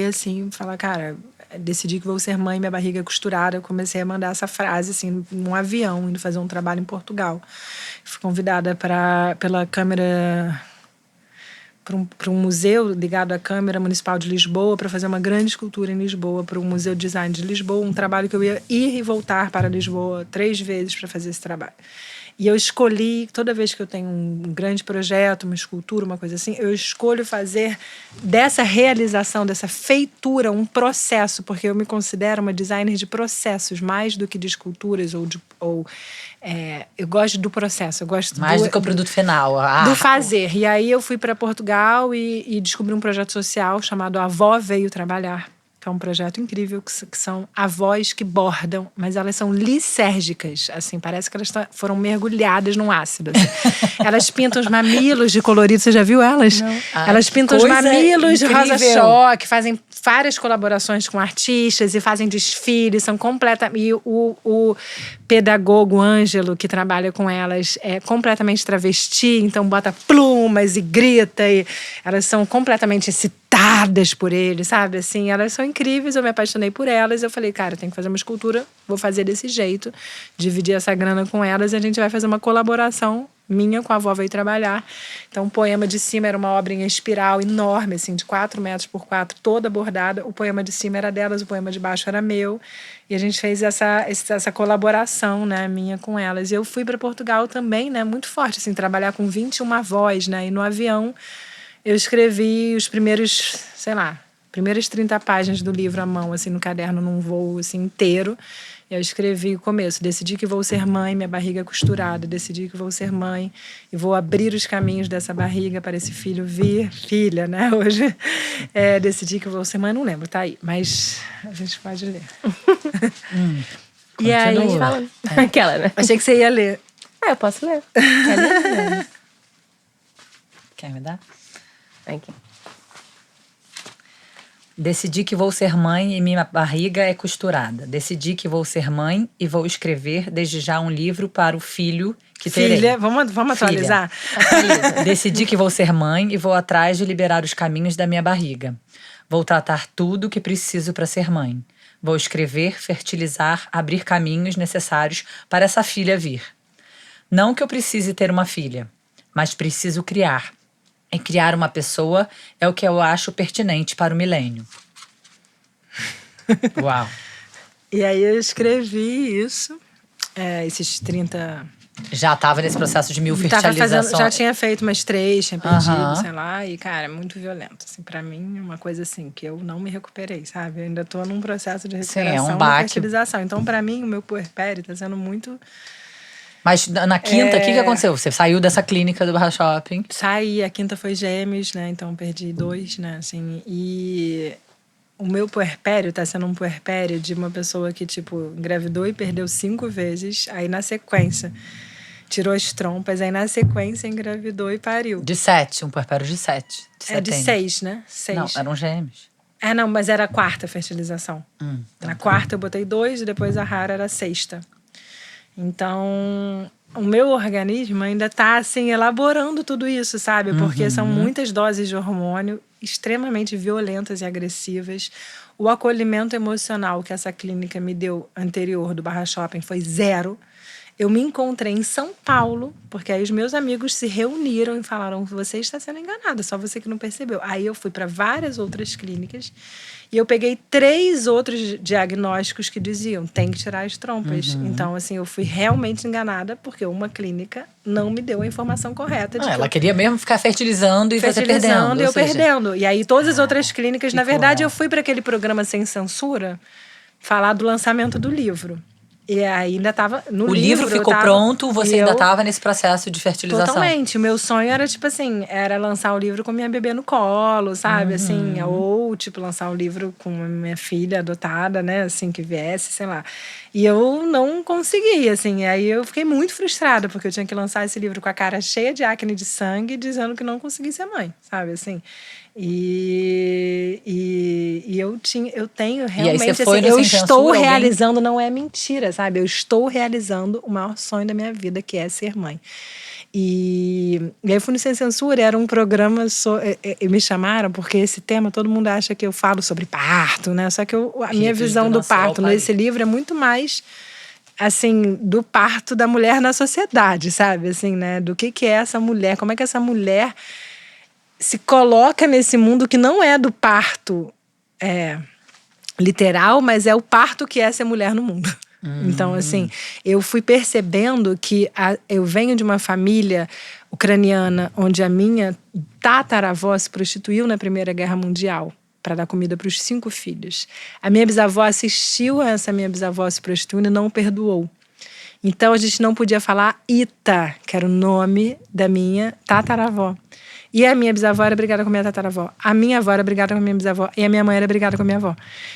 Speaker 5: assim, falar, cara, decidi que vou ser mãe, minha barriga é costurada. Eu comecei a mandar essa frase, assim, num avião, indo fazer um trabalho em Portugal. Fui convidada pela Câmara... para um museu ligado à Câmara Municipal de Lisboa, para fazer uma grande escultura em Lisboa, para o Museu de Design de Lisboa, um trabalho que eu ia ir e voltar para Lisboa 3 vezes para fazer esse trabalho. E eu escolhi, toda vez que eu tenho um grande projeto, uma escultura, uma coisa assim, eu escolho fazer dessa realização, dessa feitura, um processo, porque eu me considero uma designer de processos, mais do que de esculturas eu gosto do processo, eu gosto
Speaker 4: mais do que o produto final.
Speaker 5: Do fazer. E aí eu fui para Portugal e descobri um projeto social chamado A Avó Veio Trabalhar. que é um projeto incrível, que são avós que bordam, mas elas são lisérgicas, assim, parece que elas foram mergulhadas num ácido. Assim. Elas pintam os mamilos de colorido, você já viu elas?
Speaker 2: Não.
Speaker 5: Elas pintam os mamilos de
Speaker 4: incrível.
Speaker 5: rosa-choque, fazem várias colaborações com artistas e fazem desfiles, são completamente... E o pedagogo Ângelo, que trabalha com elas, é completamente travesti, então bota plumas e grita, e elas são completamente excitadas por ele, sabe? Assim, elas são incríveis, eu me apaixonei por elas, eu falei, cara, tem que fazer uma escultura, vou fazer desse jeito, dividir essa grana com elas e a gente vai fazer uma colaboração minha com a avó veio trabalhar. Então, o poema de cima era uma obra em espiral enorme, assim, de 4 metros por 4, toda bordada. O poema de cima era delas, o poema de baixo era meu. E a gente fez essa colaboração, né, minha com elas. E eu fui para Portugal também, né, muito forte, assim, trabalhar com 21 avós, né, e no avião eu escrevi os primeiros, sei lá, primeiras 30 páginas do livro à mão, assim, no caderno, num voo, assim, inteiro. Eu escrevi o começo, decidi que vou ser mãe, minha barriga costurada, decidi que vou ser mãe e vou abrir os caminhos dessa barriga para esse filho vir, filha, né, hoje. Decidi que vou ser mãe, não lembro, tá aí, mas a gente pode ler. E aí,
Speaker 2: Fala. Aquela, né?
Speaker 5: achei que você ia ler.
Speaker 2: Eu posso ler. Quer ler?
Speaker 4: Quer me dar?
Speaker 2: Aqui.
Speaker 4: Decidi que vou ser mãe e minha barriga é costurada. Decidi que vou ser mãe e vou escrever desde já um livro para o filho que terei.
Speaker 5: Filha, vamos atualizar?
Speaker 4: Decidi que vou ser mãe e vou atrás de liberar os caminhos da minha barriga. Vou tratar tudo o que preciso para ser mãe. Vou escrever, fertilizar, abrir caminhos necessários para essa filha vir. Não que eu precise ter uma filha, mas preciso criar. E criar uma pessoa é o que eu acho pertinente para o milênio. Uau!
Speaker 5: E aí eu escrevi isso, esses 30...
Speaker 4: Já estava nesse processo de 1000 fertilizações.
Speaker 5: Já tinha feito umas 3, tinha perdido,
Speaker 4: Aham.
Speaker 5: sei lá. E, cara, é muito violento. Assim, pra mim, uma coisa assim, que eu não me recuperei, sabe? Eu ainda tô num processo de recuperação
Speaker 4: um
Speaker 5: da
Speaker 4: baque.
Speaker 5: fertilização. Então, pra mim, o meu puerpério tá sendo muito...
Speaker 4: Mas na quinta, o que aconteceu? Você saiu dessa clínica do Barra Shopping.
Speaker 5: Saí, a quinta foi gêmeos, né? Então, perdi 2, né? Assim, e o meu puerpério tá sendo um puerpério de uma pessoa que, tipo, engravidou e perdeu 5 vezes. Aí, na sequência, tirou as trompas. Aí, na sequência, engravidou e pariu.
Speaker 4: De 7, um puerpério de 7.
Speaker 5: De 6, né? 6.
Speaker 4: Não, eram gêmeos.
Speaker 5: Não, mas era a 4ª fertilização. Na 4ª eu botei 2 e depois a rara era a 6ª. Então, o meu organismo ainda tá, assim, elaborando tudo isso, sabe? Porque são muitas doses de hormônio extremamente violentas e agressivas. O acolhimento emocional que essa clínica me deu anterior do Barra Shopping foi 0. Eu me encontrei em São Paulo, porque aí os meus amigos se reuniram e falaram: você está sendo enganada, só você que não percebeu. Aí eu fui para várias outras clínicas e eu peguei 3 outros diagnósticos que diziam: tem que tirar as trompas. Então, assim, eu fui realmente enganada porque uma clínica não me deu a informação correta. De que
Speaker 4: Ela queria mesmo ficar fertilizando e você perdendo.
Speaker 5: fertilizando e eu
Speaker 4: ou seja,
Speaker 5: perdendo. E aí todas as outras clínicas, na verdade,
Speaker 4: cruel.
Speaker 5: eu fui para aquele programa Sem Censura falar do lançamento do livro. E aí ainda estava no livro.
Speaker 4: O livro ficou pronto, você ainda estava nesse processo de fertilização.
Speaker 5: Totalmente. O meu sonho era, tipo assim, era lançar o livro com minha bebê no colo, sabe? Assim, ou, tipo, lançar o livro com a minha filha adotada, né? Assim, que viesse, sei lá. E eu não consegui, assim. Aí eu fiquei muito frustrada, porque eu tinha que lançar esse livro com a cara cheia de acne de sangue, dizendo que não conseguia ser mãe, sabe? Assim. E eu tenho realmente,
Speaker 4: você foi
Speaker 5: assim,
Speaker 4: no
Speaker 5: eu
Speaker 4: Sem
Speaker 5: estou
Speaker 4: Censura,
Speaker 5: realizando, não é mentira, sabe? Eu estou realizando o maior sonho da minha vida, que é ser mãe. E aí eu fui no Sem Censura, era um programa, e me chamaram, porque esse tema, todo mundo acha que eu falo sobre parto, né? Só que a minha visão do parto nesse livro é muito mais, assim, do parto da mulher na sociedade, sabe? Assim, né? Do que é essa mulher, como é que essa mulher se coloca nesse mundo que não é do parto literal, mas é o parto que é ser mulher no mundo. Então, assim, eu fui percebendo que eu venho de uma família ucraniana onde a minha tataravó se prostituiu na Primeira Guerra Mundial para dar comida para os 5 filhos. A minha bisavó assistiu a essa minha bisavó se prostituindo e não perdoou. Então, a gente não podia falar Ita, que era o nome da minha tataravó. E a minha bisavó era brigada com a minha tataravó. A minha avó era brigada com a minha bisavó. E a minha mãe era brigada com a minha avó.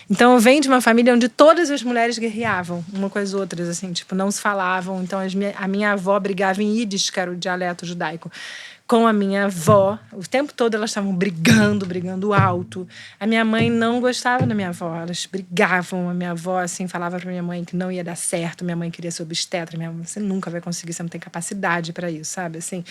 Speaker 5: Então eu venho de uma família onde todas as mulheres guerreavam uma com as outras, assim, tipo, não se falavam. Então a minha avó brigava em Yiddish, que era o dialeto judaico, com a minha avó. O tempo todo elas estavam brigando alto. A minha mãe não gostava da minha avó. Elas brigavam. A minha avó, assim, falava pra minha mãe que não ia dar certo. Minha mãe queria ser obstetra. Minha mãe, você nunca vai conseguir, você não tem capacidade para isso, sabe? Assim,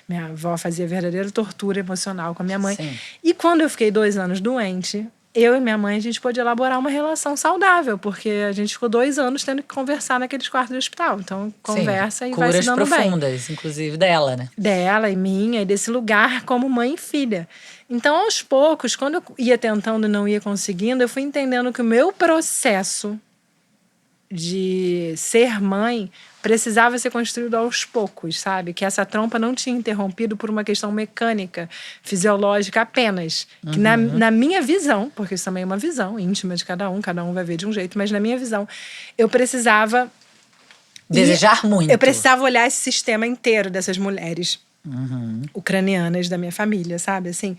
Speaker 5: minha avó fazia verdadeira tortura emocional com a minha mãe.
Speaker 4: Sim.
Speaker 5: E quando eu fiquei 2 anos doente, eu e minha mãe, a gente pôde elaborar uma relação saudável, porque a gente ficou 2 anos tendo que conversar naqueles quartos de hospital. Então, conversa e vai se dando
Speaker 4: Curas
Speaker 5: bem.
Speaker 4: profundas, inclusive dela, né?
Speaker 5: Dela e minha, e desse lugar como mãe e filha. Então, aos poucos, quando eu ia tentando e não ia conseguindo, eu fui entendendo que o meu processo de ser mãe precisava ser construído aos poucos, sabe? Que essa trompa não tinha interrompido por uma questão mecânica, fisiológica apenas. Que na minha visão, porque isso também é uma visão íntima de cada um vai ver de um jeito, mas na minha visão, eu precisava...
Speaker 4: Desejar muito.
Speaker 5: Eu precisava olhar esse sistema inteiro dessas mulheres ucranianas da minha família, sabe? Assim,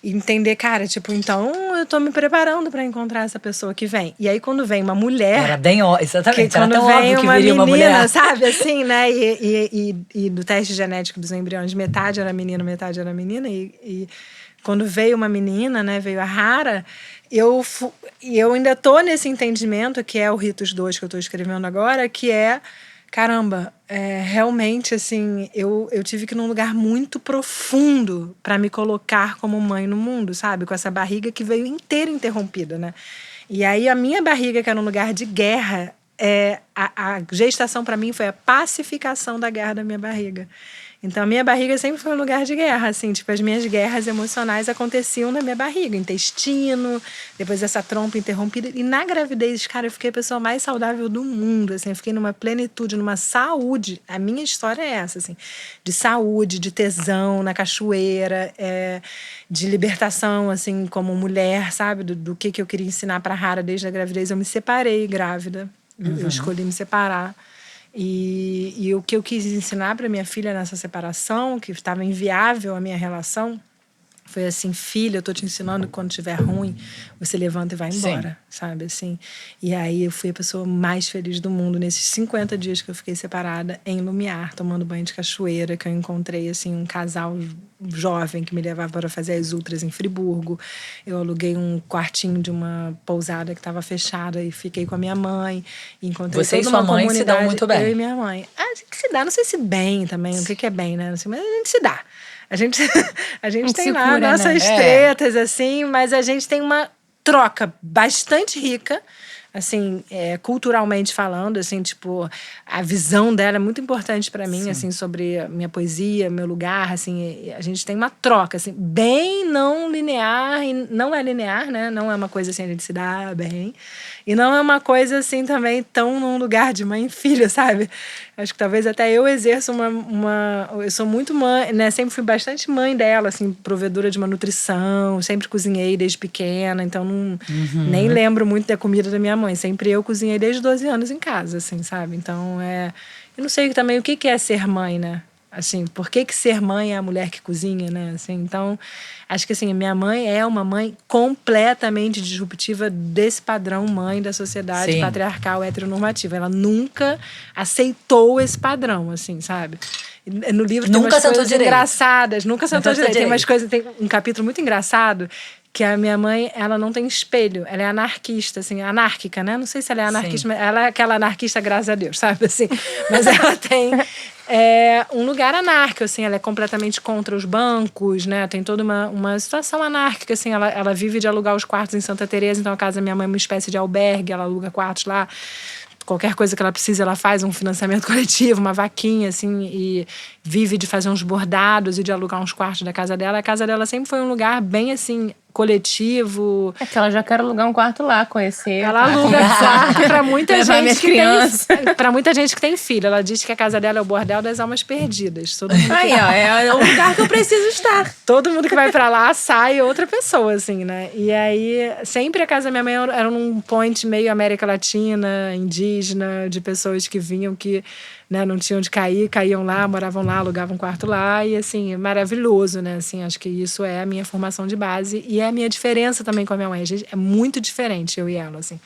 Speaker 5: e entender, cara, tipo, então eu tô me preparando pra encontrar essa pessoa que vem. E aí, quando vem uma mulher...
Speaker 4: Era bem exatamente,
Speaker 5: que
Speaker 4: era
Speaker 5: quando
Speaker 4: tão
Speaker 5: vem
Speaker 4: óbvio que
Speaker 5: uma
Speaker 4: viria
Speaker 5: menina,
Speaker 4: uma mulher.
Speaker 5: sabe? Assim, né? E do teste genético dos embriões, metade era menino, metade era menina. E quando veio uma menina, né? Veio a Rara... Eu ainda tô nesse entendimento, que é o Ritos 2 que eu tô escrevendo agora, que é... Caramba, realmente, assim, eu tive que ir num lugar muito profundo para me colocar como mãe no mundo, sabe? Com essa barriga que veio inteira interrompida, né? E aí a minha barriga, que era um lugar de guerra, a gestação para mim foi a pacificação da guerra da minha barriga. Então, a minha barriga sempre foi um lugar de guerra, assim, tipo, as minhas guerras emocionais aconteciam na minha barriga, intestino, depois essa trompa interrompida. E na gravidez, cara, eu fiquei a pessoa mais saudável do mundo, assim, eu fiquei numa plenitude, numa saúde. A minha história é essa, assim, de saúde, de tesão na cachoeira, de libertação, assim, como mulher, sabe, do que eu queria ensinar pra Rara desde a gravidez. Eu me separei grávida, eu escolhi me separar. E o que eu quis ensinar para minha filha nessa separação, que estava inviável a minha relação, foi assim: filha, eu tô te ensinando que quando estiver ruim, você levanta e vai embora, sabe, assim. E aí eu fui a pessoa mais feliz do mundo nesses 50 dias que eu fiquei separada, em Lumiar, tomando banho de cachoeira, que eu encontrei, assim, um casal jovem que me levava para fazer as ultras em Friburgo. Eu aluguei um quartinho de uma pousada que estava fechada e fiquei com a minha mãe. Encontrei
Speaker 4: Você
Speaker 5: toda
Speaker 4: e sua
Speaker 5: uma
Speaker 4: mãe
Speaker 5: comunidade,
Speaker 4: se dão muito bem.
Speaker 5: eu e minha mãe. A gente se dá, não sei se bem também, o que é bem, né? Assim, mas a gente se dá. A gente tem lá
Speaker 2: cura,
Speaker 5: nossas
Speaker 2: né?
Speaker 5: tretas, assim, mas a gente tem uma troca bastante rica, assim, culturalmente falando, assim, tipo, a visão dela é muito importante para mim, assim, sobre a minha poesia, meu lugar, assim, a gente tem uma troca, assim, bem não linear, e não é linear, né, não é uma coisa assim, a gente se dá bem, e não é uma coisa, assim, também tão num lugar de mãe e filha, sabe? Acho que talvez até eu exerço eu sou muito mãe, né, sempre fui bastante mãe dela, assim, provedora de uma nutrição, sempre cozinhei desde pequena, então nem lembro muito da comida da minha mãe, sempre eu cozinhei desde 12 anos em casa, assim, sabe? Então, eu não sei também o que é ser mãe, né? Assim, por que ser mãe é a mulher que cozinha, né? Assim, então, acho que assim, minha mãe é uma mãe completamente disruptiva desse padrão mãe da sociedade patriarcal heteronormativa. Ela nunca aceitou esse padrão, assim, sabe? No livro tem umas coisas engraçadas. Nunca sentou direito. Tem umas coisas, tem um capítulo muito engraçado que a minha mãe, ela não tem espelho, ela é anarquista, assim, anárquica, né? Não sei se ela é anarquista, mas ela é aquela anarquista, graças a Deus, sabe, assim. Mas ela tem um lugar anárquico, assim, ela é completamente contra os bancos, né? Tem toda uma situação anárquica, assim, ela vive de alugar os quartos em Santa Teresa, então a casa da minha mãe é uma espécie de albergue, ela aluga quartos lá. Qualquer coisa que ela precisa, ela faz um financiamento coletivo, uma vaquinha, assim, e vive de fazer uns bordados e de alugar uns quartos da casa dela. A casa dela sempre foi um lugar bem, assim, coletivo.
Speaker 2: É que ela já quer alugar um quarto lá, conhecer.
Speaker 5: Ela aluga quarto pra muita gente que
Speaker 2: tem,
Speaker 5: pra muita gente que tem filho. Ela diz que a casa dela é o bordel das almas perdidas. Todo mundo
Speaker 2: aí, ó, é o lugar que eu preciso estar.
Speaker 5: Todo mundo que vai pra lá sai outra pessoa, assim, né? E aí, sempre a casa da minha mãe era num point meio América Latina, indígena, de pessoas que vinham que né? Não tinham onde cair, caíam lá, moravam lá, alugavam um quarto lá. E, assim, maravilhoso, né? Assim, acho que isso é a minha formação de base. E é a minha diferença também com a minha mãe. A gente é muito diferente, eu e ela, assim.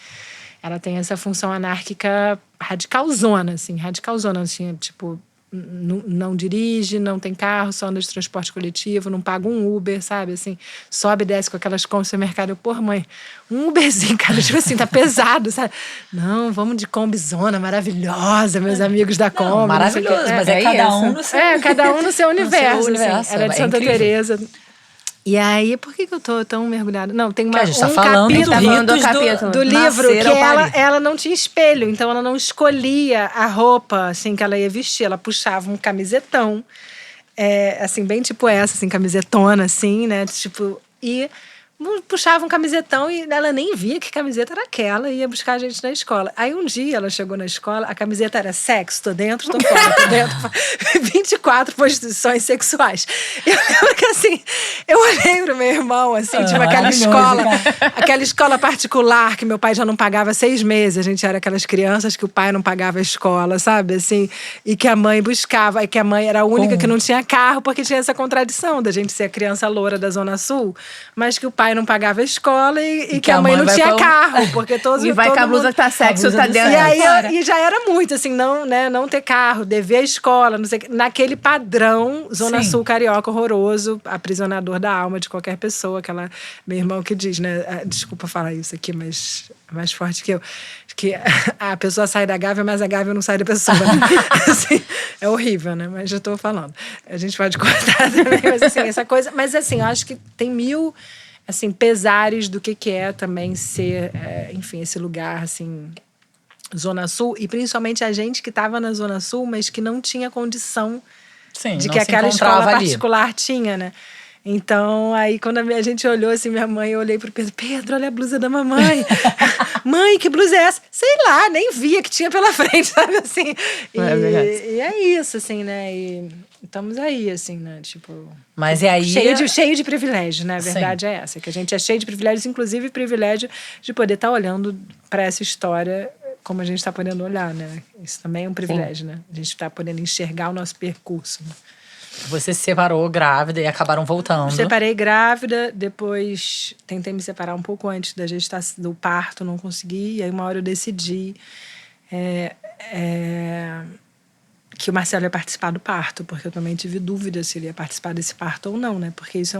Speaker 5: Ela tem essa função anárquica radicalzona, assim. Radicalzona, assim, tipo... Não dirige, não tem carro, só anda de transporte coletivo, não paga um Uber, sabe? Assim, sobe e desce com aquelas compras no mercado. Eu, pô, mãe, um Uberzinho, cara, tipo assim, tá pesado, sabe? Não, vamos de Kombizona maravilhosa, meus amigos da Kombi.
Speaker 4: Não, maravilhoso, mas é cada um no seu...
Speaker 5: cada um no seu universo.
Speaker 4: universo,
Speaker 5: assim. Ela é de Santa Teresa. E aí, por que eu tô tão mergulhada? Não, tem
Speaker 4: Que a gente tá falando
Speaker 5: do livro que ela não tinha espelho, então ela não escolhia a roupa assim que ela ia vestir, ela puxava um camisetão, assim, bem tipo essa, assim, camisetona, assim, né? Tipo, e puxava um camisetão e ela nem via que camiseta era aquela e ia buscar a gente na escola. Aí um dia ela chegou na escola, a camiseta era sexo, tô dentro, tô fora, tô dentro. 24 posições sexuais. Eu lembro que assim, eu olhei pro meu irmão, assim, tipo aquela escola particular que meu pai já não pagava 6 meses. A gente era aquelas crianças que o pai não pagava a escola, sabe? Assim, e que a mãe buscava, e que a mãe era a única que não tinha carro, porque tinha essa contradição da gente ser a criança loura da Zona Sul, mas que o pai não pagava a escola e que a mãe não tinha carro, porque todos
Speaker 2: e vai
Speaker 5: todo
Speaker 2: com a blusa
Speaker 5: mundo...
Speaker 2: que tá sexo, tá dentro.
Speaker 5: E aí já era muito, assim, não ter carro, dever a escola, não sei o que, naquele padrão Zona Sul carioca horroroso, aprisionador da alma de qualquer pessoa, meu irmão que diz, né? Desculpa falar isso aqui, mas é mais forte que eu. Que a pessoa sai da Gávea, mas a Gávea não sai da pessoa. Né? Assim, é horrível, né? Mas já tô falando. A gente pode cortar também, mas assim, essa coisa... Mas assim, eu acho que tem 1000... assim, pesares do que é também ser, enfim, esse lugar, assim, Zona Sul. E principalmente a gente que estava na Zona Sul, mas que não tinha condição de que aquela escola particular tinha, né? Então, aí quando a gente olhou assim, minha mãe, eu olhei pro Pedro, olha a blusa da mamãe. Mãe, que blusa é essa? Sei lá, nem via que tinha pela frente, sabe, assim. E é isso, assim, né? E estamos aí, assim, né? Tipo...
Speaker 4: Mas e aí...
Speaker 5: Cheio de privilégios, né? A verdade é essa. Que a gente é cheio de privilégios, inclusive privilégio de poder estar olhando para essa história como a gente está podendo olhar, né? Isso também é um privilégio, né? A gente está podendo enxergar o nosso percurso, né?
Speaker 4: Você se separou grávida e acabaram voltando.
Speaker 5: Separei grávida, depois tentei me separar um pouco antes da gestação, do parto, não consegui. E aí uma hora eu decidi que o Marcelo ia participar do parto, porque eu também tive dúvida se ele ia participar desse parto ou não, né? Porque isso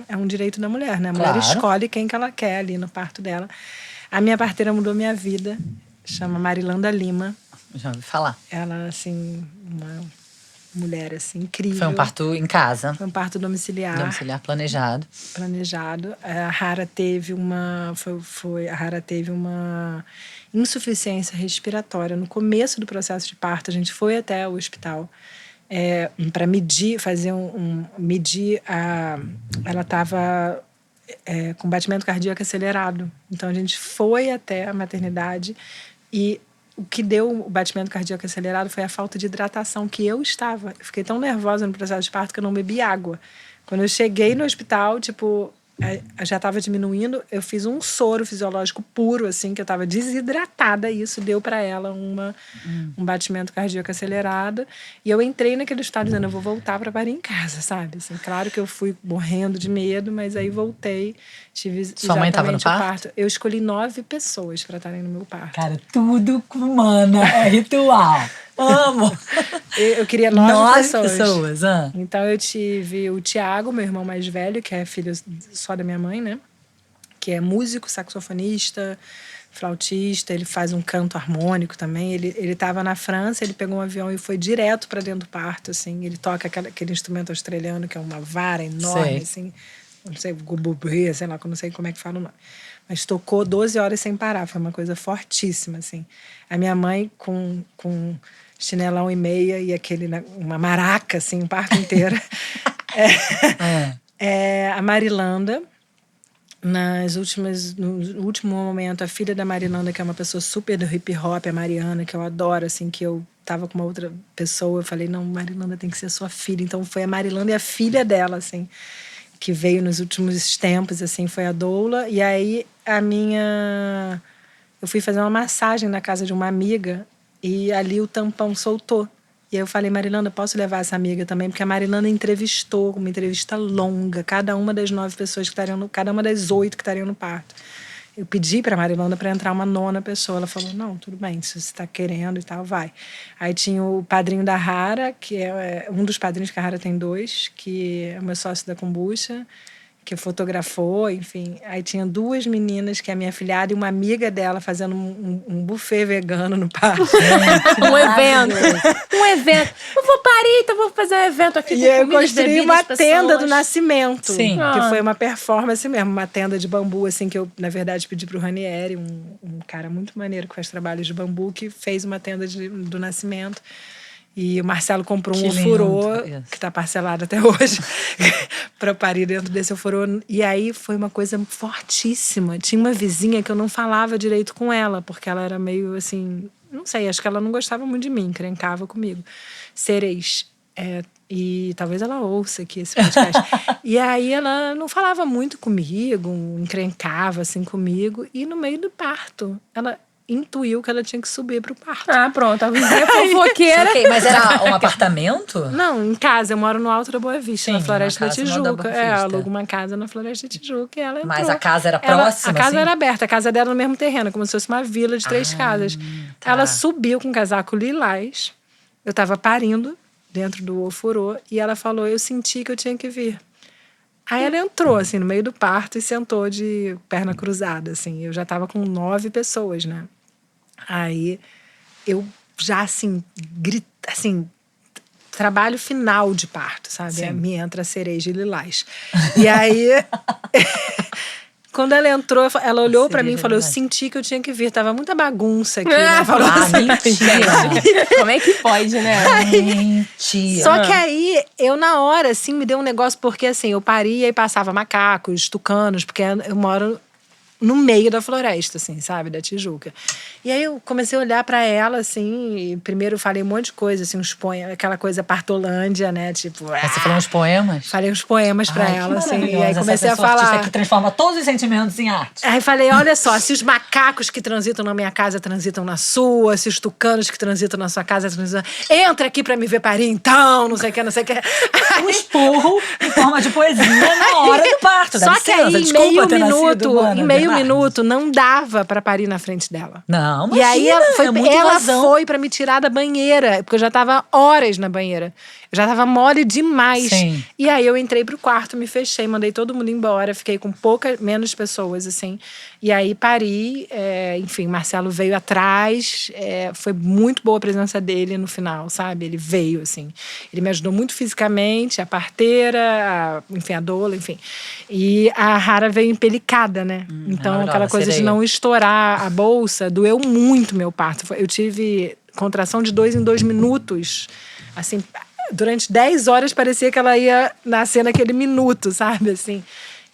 Speaker 5: é um direito da mulher, né? A mulher escolhe quem que ela quer ali no parto dela. A minha parteira mudou minha vida, chama Marilanda Lima.
Speaker 4: Já ouvi falar.
Speaker 5: Ela, assim, uma mulher, assim, incrível.
Speaker 4: Foi um parto em casa.
Speaker 5: Foi um parto domiciliar.
Speaker 4: Domiciliar planejado.
Speaker 5: A Rara teve uma insuficiência respiratória no começo do processo de parto. A gente foi até o hospital para medir, ela estava com batimento cardíaco acelerado. Então a gente foi até a maternidade e o que deu o batimento cardíaco acelerado foi a falta de hidratação que eu estava. Eu fiquei tão nervosa no processo de parto que eu não bebi água. Quando eu cheguei no hospital, tipo, já estava diminuindo, eu fiz um soro fisiológico puro, assim, que eu estava desidratada, e isso deu para ela um batimento cardíaco acelerado. E eu entrei naquele estado dizendo, eu vou voltar para parir em casa, sabe? Assim, claro que eu fui morrendo de medo, mas aí voltei, tive
Speaker 4: Sua mãe estava no
Speaker 5: parto. Eu escolhi 9 pessoas para estarem no meu parto.
Speaker 4: Cara, tudo com mana, é ritual. Amo!
Speaker 5: Eu queria 9 pessoas.
Speaker 4: Ah.
Speaker 5: Então eu tive o Tiago, meu irmão mais velho, que é filho só da minha mãe, né? Que é músico, saxofonista, flautista, ele faz um canto harmônico também. Ele estava na França, ele pegou um avião e foi direto para dentro do parto, assim. Ele toca aquele instrumento australiano, que é uma vara enorme, assim. Não sei, gobobê, sei lá, não sei como é que fala o nome. Mas tocou 12 horas sem parar, foi uma coisa fortíssima, assim. A minha mãe com chinelão e meia e uma maraca, assim, o parto inteiro. A Marilanda, no último momento, a filha da Marilanda, que é uma pessoa super do hip hop, a Mariana, que eu adoro, assim, que eu tava com uma outra pessoa, eu falei, não, Marilanda tem que ser sua filha. Então foi a Marilanda e a filha dela, assim, que veio nos últimos tempos, assim, foi a doula. E aí eu fui fazer uma massagem na casa de uma amiga e ali o tampão soltou. E aí eu falei, Marilanda, posso levar essa amiga também? Porque a Marilanda entrevistou, uma entrevista longa, cada uma das 9 pessoas que estariam cada uma das 8 que estariam no parto. Eu pedi para a Marilanda para entrar uma 9ª pessoa. Ela falou, não, tudo bem, se você está querendo e tal, vai. Aí tinha o padrinho da Rara, que é um dos padrinhos, que a Rara tem 2, que é o meu sócio da kombucha, que fotografou, enfim. Aí tinha 2 meninas, que é a minha afilhada, e uma amiga dela fazendo um buffet vegano no parque.
Speaker 2: Um evento. Eu vou parir, então vou fazer um evento aqui
Speaker 5: E
Speaker 2: com
Speaker 5: eu
Speaker 2: comidas,
Speaker 5: construí
Speaker 2: bebidas,
Speaker 5: uma
Speaker 2: pessoas.
Speaker 5: tenda do nascimento.
Speaker 4: Sim.
Speaker 5: Que foi uma performance mesmo. Uma tenda de bambu, assim, que eu, na verdade, pedi pro Ranieri, um cara muito maneiro que faz trabalhos de bambu, que fez uma tenda do nascimento. E o Marcelo comprou um
Speaker 4: Que
Speaker 5: ofurô,
Speaker 4: lindo.
Speaker 5: que está parcelado até hoje, para parir dentro desse ofurô. E aí foi uma coisa fortíssima. Tinha uma vizinha que eu não falava direito com ela, porque ela era meio assim... Não sei, acho que ela não gostava muito de mim, encrencava comigo. Cereis. E talvez ela ouça aqui esse podcast. E aí ela não falava muito comigo, encrencava assim comigo. E no meio do parto, ela intuiu que ela tinha que subir pro parto.
Speaker 2: Ah, pronto. A vizinha fofoqueira.
Speaker 4: Ok, mas era um apartamento?
Speaker 5: Não, em casa. Eu moro no Alto da Boa Vista,
Speaker 4: Sim,
Speaker 5: na Floresta
Speaker 4: uma
Speaker 5: da
Speaker 4: casa no Alto da
Speaker 5: Tijuca.
Speaker 4: Boa Vista.
Speaker 5: Alugo uma casa na Floresta da Tijuca e ela entrou.
Speaker 4: Mas a casa era próxima,
Speaker 5: A casa
Speaker 4: assim?
Speaker 5: era aberta. A casa dela no mesmo terreno, como se fosse uma vila de 3 casas.
Speaker 4: tá.
Speaker 5: Ela subiu com um casaco lilás. Eu tava parindo dentro do ofurô e ela falou, eu senti que eu tinha que vir. Aí ela entrou, assim, no meio do parto e sentou de perna cruzada, assim. Eu já tava com 9 pessoas, né? Aí eu já, assim, trabalho final de parto, sabe?
Speaker 4: Sim.
Speaker 5: Me entra a cereja e lilás. E aí, quando ela entrou, ela olhou pra mim e falou, eu senti que eu tinha que vir. Tava muita bagunça aqui, né? Falou assim.
Speaker 4: mentira.
Speaker 2: Como é que pode, né?
Speaker 4: Mentira.
Speaker 5: Só que aí, eu na hora, assim, me deu um negócio, porque assim, eu paria e passava macacos, tucanos, porque eu moro no meio da floresta, assim, sabe? Da Tijuca. E aí eu comecei a olhar pra ela, assim, e primeiro eu falei um monte de coisa, assim, uns poemas, aquela coisa partolândia, né? Tipo...
Speaker 4: Você falou uns poemas?
Speaker 5: Falei uns poemas pra ela, assim, e aí
Speaker 4: Essa
Speaker 5: comecei a
Speaker 4: pessoa artista
Speaker 5: falar...
Speaker 4: que transforma todos os sentimentos em arte.
Speaker 5: Aí falei, olha só, se os macacos que transitam na minha casa transitam na sua, se os tucanos que transitam na sua casa transitam... Entra aqui pra me ver parir, então, não sei o que, não sei o que.
Speaker 4: Um esporro em forma de poesia na hora do parto.
Speaker 5: Só que aí, em meio
Speaker 4: Bernardes.
Speaker 5: minuto, não dava pra parir na frente dela.
Speaker 4: Não,
Speaker 5: E aí
Speaker 4: imagina,
Speaker 5: ela foi pra me tirar da banheira, porque eu já tava horas na banheira. Eu já tava mole demais.
Speaker 4: Sim.
Speaker 5: E aí eu entrei pro quarto, me fechei, mandei todo mundo embora, fiquei com menos pessoas, assim. E aí pari, enfim, Marcelo veio atrás, foi muito boa a presença dele no final, sabe? Ele veio, assim. Ele me ajudou muito fisicamente, a parteira, enfim, a doula, enfim. E a Rara veio empelicada, né? Então, aquela coisa de não estourar a bolsa, doeu muito meu parto. Eu tive contração de 2 em 2 minutos, assim, durante 10 horas parecia que ela ia nascer naquele minuto, sabe, assim.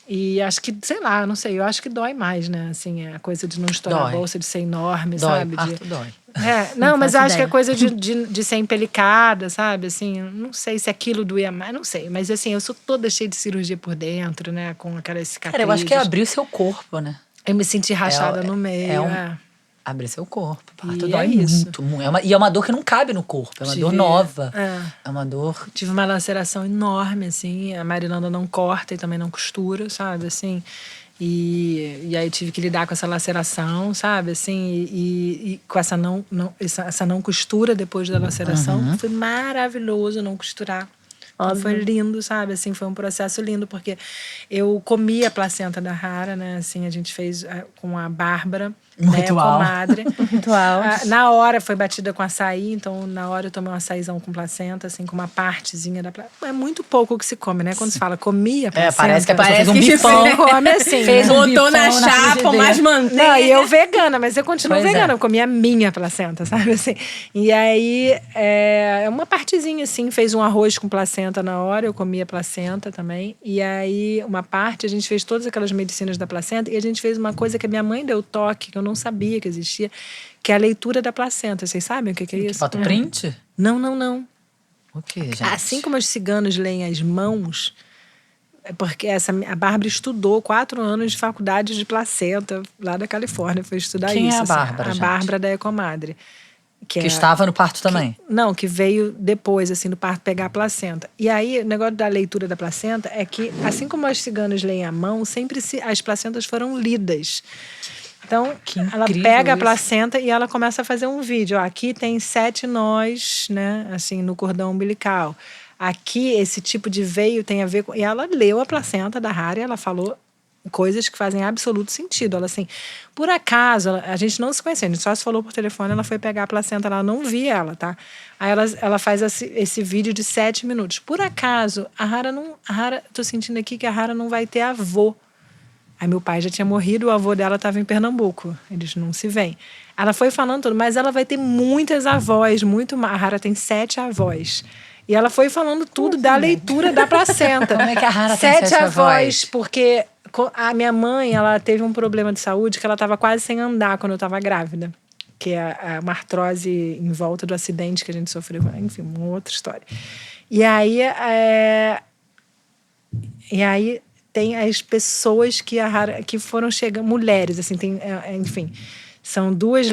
Speaker 5: E acho que, sei lá, não sei, eu acho que dói mais, né, assim, a coisa de não estourar a bolsa, de ser enorme, sabe?
Speaker 4: Parto dói.
Speaker 5: Não, mas eu acho que a coisa de ser empelicada, sabe, assim, não sei se aquilo doía mais, não sei, mas assim, eu sou toda cheia de cirurgia por dentro, né, com aquelas cicatrizes.
Speaker 4: Cara, eu acho que é abrir o seu corpo, né?
Speaker 5: Eu me senti rachada no meio,
Speaker 4: Abrir seu corpo. Parto
Speaker 5: E
Speaker 4: dói
Speaker 5: isso.
Speaker 4: muito. E é uma dor que não cabe no corpo. É uma dor nova. É uma dor...
Speaker 5: Tive uma laceração enorme, assim. A Marilanda não corta e também não costura, sabe? Assim, e aí tive que lidar com essa laceração, sabe? Assim, e com essa não costura depois da laceração. Foi maravilhoso não costurar. Foi lindo, sabe? Assim, foi um processo lindo, porque eu comi a placenta da Rara, né? Assim, a gente fez com a Bárbara, né? Comadre.
Speaker 2: Ritual.
Speaker 5: Na hora foi batida com açaí, então na hora eu tomei um açaizão com placenta, assim, com uma partezinha da placenta. É muito pouco que se come, né? Quando se fala comia placenta.
Speaker 4: Parece que a pessoa fez um
Speaker 2: que
Speaker 4: bifão.
Speaker 5: Come assim.
Speaker 4: Fez um
Speaker 2: Botou
Speaker 4: bifão
Speaker 2: na chapa,
Speaker 4: frigideira.
Speaker 2: mais manteiga.
Speaker 5: Não, e eu vegana, mas eu continuo
Speaker 4: Pois
Speaker 5: vegana.
Speaker 4: é.
Speaker 5: Eu comi a minha placenta, sabe assim? E aí, uma partezinha assim, fez um arroz com placenta na hora, eu comi a placenta também. E aí, uma parte, a gente fez todas aquelas medicinas da placenta e a gente fez uma coisa que a minha mãe deu toque, que eu não sabia que existia, que é a leitura da placenta. Vocês sabem o que é isso?
Speaker 4: Foto print?
Speaker 5: Não.
Speaker 4: O que, gente?
Speaker 5: Assim como os ciganos leem as mãos, porque a Bárbara estudou 4 anos de faculdade de placenta lá da Califórnia, foi estudar
Speaker 4: Quem
Speaker 5: isso.
Speaker 4: é a
Speaker 5: assim.
Speaker 4: Bárbara,
Speaker 5: A
Speaker 4: gente?
Speaker 5: Bárbara da Ecomadre.
Speaker 4: Que estava no parto também.
Speaker 5: Não, que veio depois, assim, do parto pegar a placenta. E aí, o negócio da leitura da placenta é que, assim como as ciganas leem à mão, sempre as placentas foram lidas. Então, ela pega a placenta e ela começa a fazer um vídeo. Ó, aqui tem 7 nós, né, assim, no cordão umbilical. Aqui, esse tipo de veio tem a ver com... E ela leu a placenta da Hara e ela falou coisas que fazem absoluto sentido. Ela, assim, por acaso, a gente não se conhecia, a gente só se falou por telefone, ela foi pegar a placenta, ela não via ela, tá? Aí ela faz esse vídeo de 7 minutos. Por acaso, a Hara, tô sentindo aqui que a Hara não vai ter avô. Aí meu pai já tinha morrido, o avô dela estava em Pernambuco. Eles não se veem. Ela foi falando tudo, mas ela vai ter muitas avós, a Hara tem 7 avós. E ela foi falando tudo da leitura da placenta.
Speaker 4: Como é que a Hara tem 7 avós?
Speaker 5: Porque a minha mãe, ela teve um problema de saúde que ela estava quase sem andar quando eu estava grávida. Que é uma artrose em volta do acidente que a gente sofreu. Enfim, uma outra história. E aí tem as pessoas que foram chegando, mulheres, assim, enfim, são 2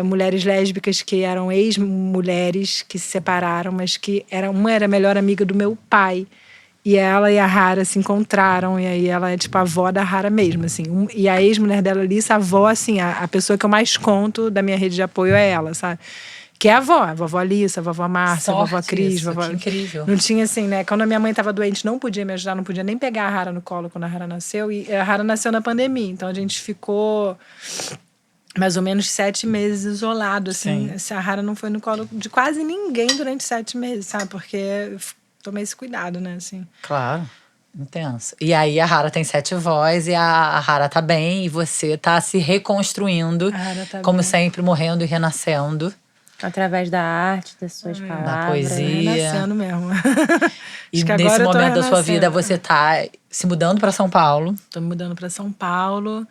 Speaker 5: mulheres lésbicas que eram ex-mulheres que se separaram, mas que uma era a melhor amiga do meu pai. E ela e a Hara se encontraram, e aí ela é tipo a avó da Hara mesmo, assim. E a ex-mulher dela, Alissa, a avó, assim, a pessoa que eu mais conto da minha rede de apoio é ela, sabe? Que é a vovó Alissa, a vovó Márcia, a vovó Cris.
Speaker 4: Que incrível.
Speaker 5: Não tinha assim, né? Quando a minha mãe estava doente, não podia me ajudar, não podia nem pegar a Hara no colo quando a Hara nasceu. E a Hara nasceu na pandemia, então a gente ficou mais ou menos 7 meses isolado, assim.
Speaker 4: Sim.
Speaker 5: A Hara não foi no colo de quase ninguém durante 7 meses, sabe? Porque tomei esse cuidado, né? Assim.
Speaker 4: Claro. Intenso. E aí a Hara tem 7 avós e a Hara tá bem e você tá se reconstruindo,
Speaker 5: A Hara tá
Speaker 4: como
Speaker 5: bem.
Speaker 4: sempre, morrendo e renascendo.
Speaker 2: Através da arte, das suas palavras.
Speaker 4: Da poesia.
Speaker 5: Renascendo mesmo.
Speaker 4: E
Speaker 5: Acho que
Speaker 4: nesse
Speaker 5: agora eu tô
Speaker 4: momento da sua
Speaker 5: renascendo.
Speaker 4: vida você tá se mudando para São Paulo,
Speaker 5: Tô me mudando para São Paulo.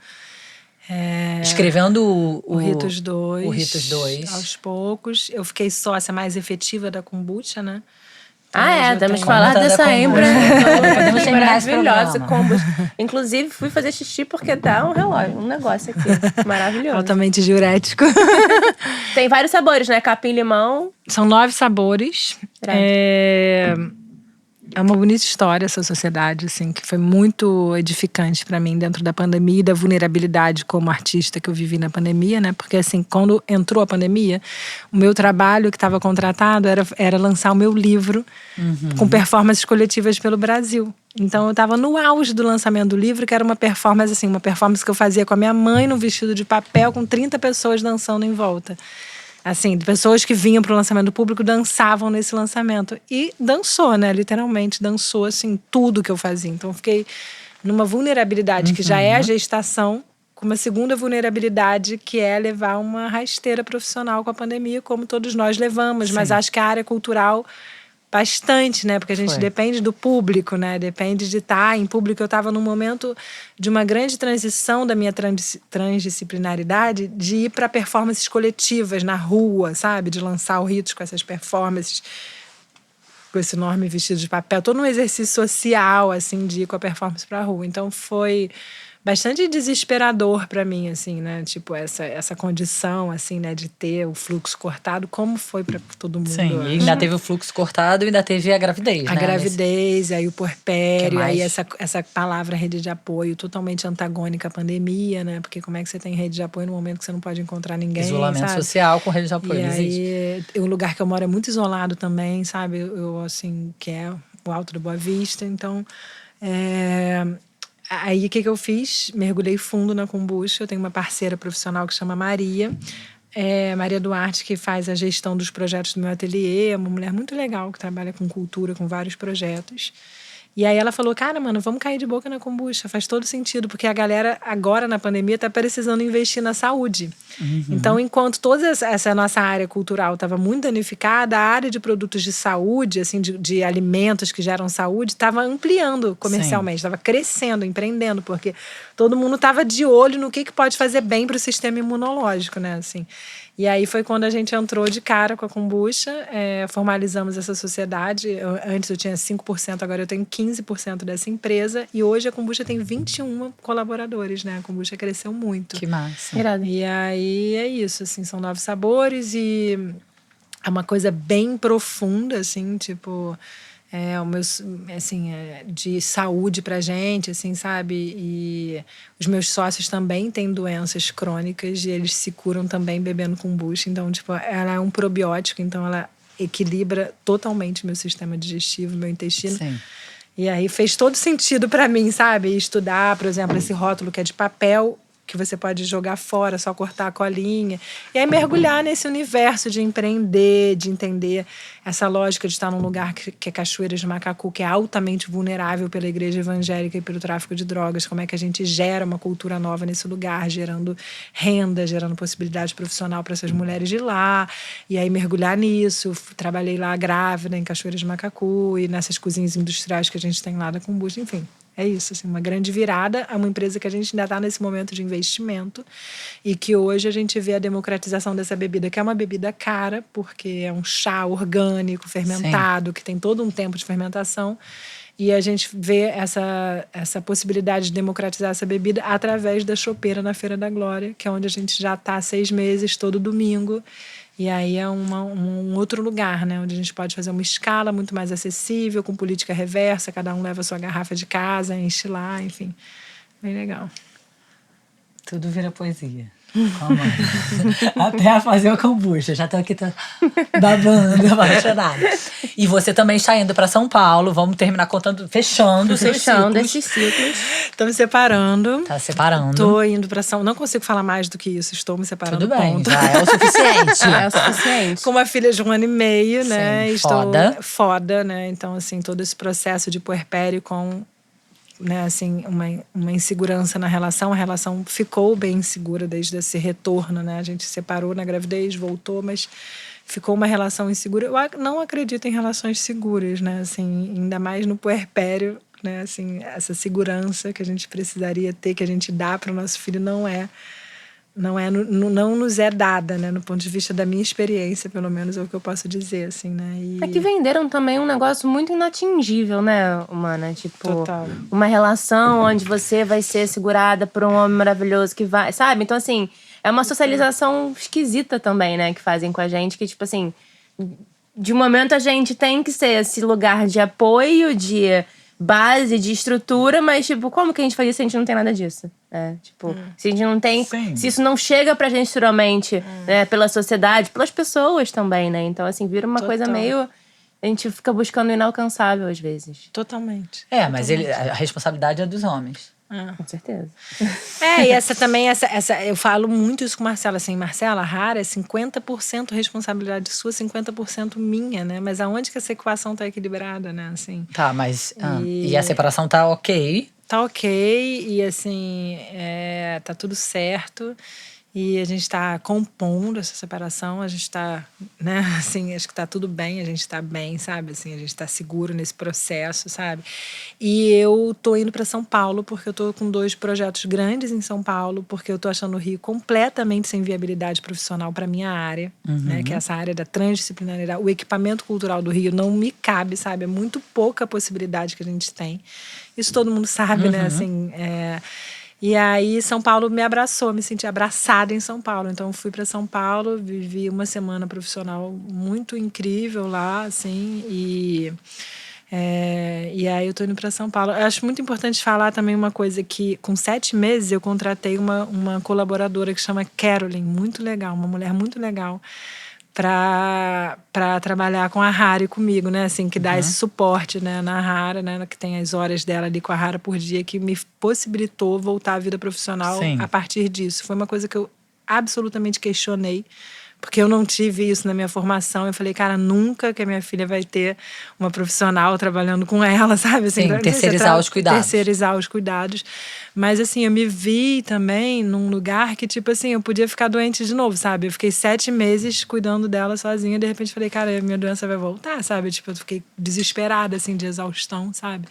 Speaker 4: escrevendo
Speaker 5: O Ritos 2.
Speaker 4: O Ritos 2.
Speaker 5: Aos poucos. Eu fiquei sócia mais efetiva da kombucha, né?
Speaker 2: Temos que falar
Speaker 4: Conta da
Speaker 2: dessa
Speaker 4: kombucha.
Speaker 2: hembra
Speaker 4: Podemos terminar esse
Speaker 2: maravilhosa
Speaker 4: programa.
Speaker 2: kombucha. Inclusive, fui fazer xixi porque dá um relógio, um negócio aqui maravilhoso.
Speaker 5: Altamente diurético.
Speaker 2: Tem vários sabores, né? Capim, limão.
Speaker 5: São 9 sabores. É uma bonita história essa sociedade, assim, que foi muito edificante para mim dentro da pandemia e da vulnerabilidade como artista que eu vivi na pandemia, né? Porque, assim, quando entrou a pandemia, o meu trabalho que estava contratado era lançar o meu livro com performances coletivas pelo Brasil. Então, eu estava no auge do lançamento do livro, que era uma performance, assim, uma performance que eu fazia com a minha mãe num vestido de papel com 30 pessoas dançando em volta. Assim, pessoas que vinham para o lançamento do público dançavam nesse lançamento. E dançou, né? Literalmente dançou, assim, tudo que eu fazia. Então, eu fiquei numa vulnerabilidade que já é a gestação, com uma segunda vulnerabilidade que é levar uma rasteira profissional com a pandemia, como todos nós levamos.
Speaker 4: Sim.
Speaker 5: Mas acho que a área cultural bastante, né? Porque a gente depende do público, né? Depende de estar em público. Eu estava num momento de uma grande transição da minha transdisciplinaridade de ir para performances coletivas na rua, sabe? De lançar o Ritos com essas performances, com esse enorme vestido de papel. Todo um exercício social, assim, de ir com a performance para a rua. Então, foi bastante desesperador para mim, assim, né? Tipo, essa condição, assim, né? De ter o fluxo cortado, como foi para todo mundo.
Speaker 4: Sim, e ainda teve o fluxo cortado e ainda teve a gravidez, né?
Speaker 5: A gravidez, aí o puerpério,
Speaker 4: Que
Speaker 5: aí
Speaker 4: mais?
Speaker 5: essa palavra rede de apoio totalmente antagônica à pandemia, né? Porque como é que você tem rede de apoio no momento que você não pode encontrar ninguém,
Speaker 4: Isolamento
Speaker 5: sabe?
Speaker 4: social com rede de apoio,
Speaker 5: E
Speaker 4: não existe.
Speaker 5: aí, o lugar que eu moro é muito isolado também, sabe? Eu assim, que é o Alto da Boa Vista, então... Aí, o que eu fiz? Mergulhei fundo na kombucha. Eu tenho uma parceira profissional que chama Maria. Maria Duarte, que faz a gestão dos projetos do meu ateliê. É uma mulher muito legal, que trabalha com cultura, com vários projetos. E aí ela falou, cara, mano, vamos cair de boca na kombucha. Faz todo sentido, porque a galera agora na pandemia tá precisando investir na saúde. Então, enquanto toda essa nossa área cultural estava muito danificada, a área de produtos de saúde, assim, de alimentos que geram saúde, estava ampliando comercialmente, estava crescendo, empreendendo, porque todo mundo estava de olho no que pode fazer bem para o sistema imunológico, né, assim. E aí foi quando a gente entrou de cara com a kombucha, formalizamos essa sociedade. Antes eu tinha 5%, agora eu tenho 15% dessa empresa. E hoje a kombucha tem 21 colaboradores, né? A kombucha cresceu muito.
Speaker 4: Que massa.
Speaker 2: Irado.
Speaker 5: E aí é isso, assim, são 9 sabores e é uma coisa bem profunda, assim, tipo, de saúde pra gente, assim, sabe? E os meus sócios também têm doenças crônicas e eles se curam também bebendo kombucha. Então, tipo, ela é um probiótico, então ela equilibra totalmente meu sistema digestivo, meu intestino.
Speaker 4: Sim.
Speaker 5: E aí fez todo sentido pra mim, sabe? Estudar, por exemplo, esse rótulo que é de papel, que você pode jogar fora, só cortar a colinha. E aí mergulhar nesse universo de empreender, de entender essa lógica de estar num lugar que é Cachoeiras de Macacu, que é altamente vulnerável pela igreja evangélica e pelo tráfico de drogas. Como é que a gente gera uma cultura nova nesse lugar, gerando renda, gerando possibilidade profissional para essas mulheres de lá. E aí mergulhar nisso. Trabalhei lá grávida, em Cachoeiras de Macacu, e nessas cozinhas industriais que a gente tem lá da kombucha, enfim. É isso, assim, uma grande virada. É uma empresa que a gente ainda está nesse momento de investimento e que hoje a gente vê a democratização dessa bebida, que é uma bebida cara, porque é um chá orgânico, fermentado, que tem todo um tempo de fermentação. E a gente vê essa possibilidade de democratizar essa bebida através da chopeira na Feira da Glória, que é onde a gente já está há 6 meses, todo domingo. E aí é um outro lugar, né? Onde a gente pode fazer uma escala muito mais acessível, com política reversa, cada um leva a sua garrafa de casa, enche lá, enfim. Bem legal.
Speaker 4: Tudo vira poesia. Calma. Até fazer o kombucha. Já tô aqui babando, apaixonada. E você também está indo para São Paulo. Vamos terminar contando, fechando seus ciclos.
Speaker 2: Esses ciclos.
Speaker 5: Tô me separando.
Speaker 4: Tá separando.
Speaker 5: Tô indo pra São... Não consigo falar mais do que isso. Estou me separando.
Speaker 4: Tudo bem,
Speaker 5: ponto.
Speaker 4: já é o suficiente.
Speaker 2: É o suficiente.
Speaker 5: Com uma filha de 1 ano e meio, né?
Speaker 4: Sim,
Speaker 5: Estou
Speaker 4: foda.
Speaker 5: né? Então, assim, todo esse processo de puerpério com... né, assim, uma insegurança na relação. A relação ficou bem insegura desde esse retorno, né? A gente se separou na gravidez, voltou, mas ficou uma relação insegura. Eu não acredito em relações seguras, né? Assim, ainda mais no puerpério, né? Assim, essa segurança que a gente precisaria ter, que a gente dá para o nosso filho, não nos é dada, né? No ponto de vista da minha experiência, pelo menos é o que eu posso dizer, assim, né?
Speaker 2: É que venderam também um negócio muito inatingível, né, Humana? Tipo,
Speaker 5: Total.
Speaker 2: uma relação onde você vai ser segurada por um homem maravilhoso que vai, sabe? Então, assim, é uma socialização esquisita também, né, que fazem com a gente, que, tipo assim, de momento a gente tem que ser esse lugar de apoio, de base, de estrutura, mas, tipo, como que a gente faz isso se a gente não tem nada disso? Se a gente não tem...
Speaker 4: Sim.
Speaker 2: Se isso não chega pra gente estruturalmente, né, pela sociedade, pelas pessoas também, né? Então, assim, vira uma coisa meio... A gente fica buscando o inalcançável, às vezes.
Speaker 5: Totalmente.
Speaker 4: Mas a responsabilidade é dos homens.
Speaker 2: Com certeza.
Speaker 5: E essa também, eu falo muito isso com Marcela, assim, Marcela, a rara é 50% responsabilidade sua, 50% minha, né? Mas aonde que essa equação tá equilibrada, né? Assim,
Speaker 4: Tá, mas... E a separação tá ok?
Speaker 5: Tá ok, e assim, tá tudo certo. E a gente está compondo essa separação, a gente está, né, assim, acho que está tudo bem, a gente está bem, sabe? Assim, a gente está seguro nesse processo, sabe? E eu tô indo para São Paulo porque eu tô com 2 projetos grandes em São Paulo, porque eu tô achando o Rio completamente sem viabilidade profissional para minha área, né, que é essa área da transdisciplinaridade. O equipamento cultural do Rio não me cabe, sabe? É muito pouca possibilidade que a gente tem. Isso todo mundo sabe, né? Assim, E aí São Paulo me abraçou, me senti abraçada em São Paulo. Então eu fui para São Paulo, vivi uma semana profissional muito incrível lá, assim, e aí eu tô indo para São Paulo. Eu acho muito importante falar também uma coisa, que com 7 meses eu contratei uma colaboradora que chama Carolyn, muito legal, uma mulher muito legal, para trabalhar com a Rara e comigo, né? Assim, que dá esse suporte, né, na Rara, né? Que tem as horas dela ali com a Rara por dia, que me possibilitou voltar à vida profissional a partir disso. Foi uma coisa que eu absolutamente questionei, porque eu não tive isso na minha formação. Eu falei, cara, nunca que a minha filha vai ter uma profissional trabalhando com ela, sabe? Assim,
Speaker 4: sim, terceirizar os cuidados.
Speaker 5: Terceirizar os cuidados. Mas, assim, eu me vi também num lugar que, tipo assim, eu podia ficar doente de novo, sabe? Eu fiquei 7 meses cuidando dela sozinha. De repente, falei, cara, minha doença vai voltar, sabe? Tipo, eu fiquei desesperada, assim, de exaustão, sabe?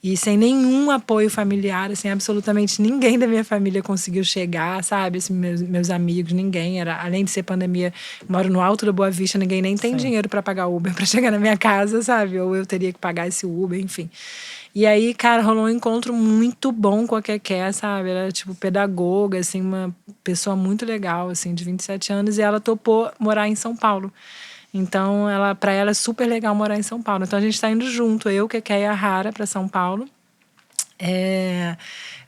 Speaker 5: E sem nenhum apoio familiar, assim, absolutamente ninguém da minha família conseguiu chegar, sabe? Assim, meus amigos, ninguém. Além de ser pandemia, moro no alto da Boa Vista, ninguém nem tem dinheiro para pagar Uber para chegar na minha casa, sabe? Ou eu teria que pagar esse Uber, enfim. E aí, cara, rolou um encontro muito bom com a Keké, sabe? Ela era, tipo, pedagoga, assim, uma pessoa muito legal, assim, de 27 anos. E ela topou morar em São Paulo. Então, para ela é super legal morar em São Paulo. Então, a gente está indo junto, eu, Keké e a Rara, para São Paulo.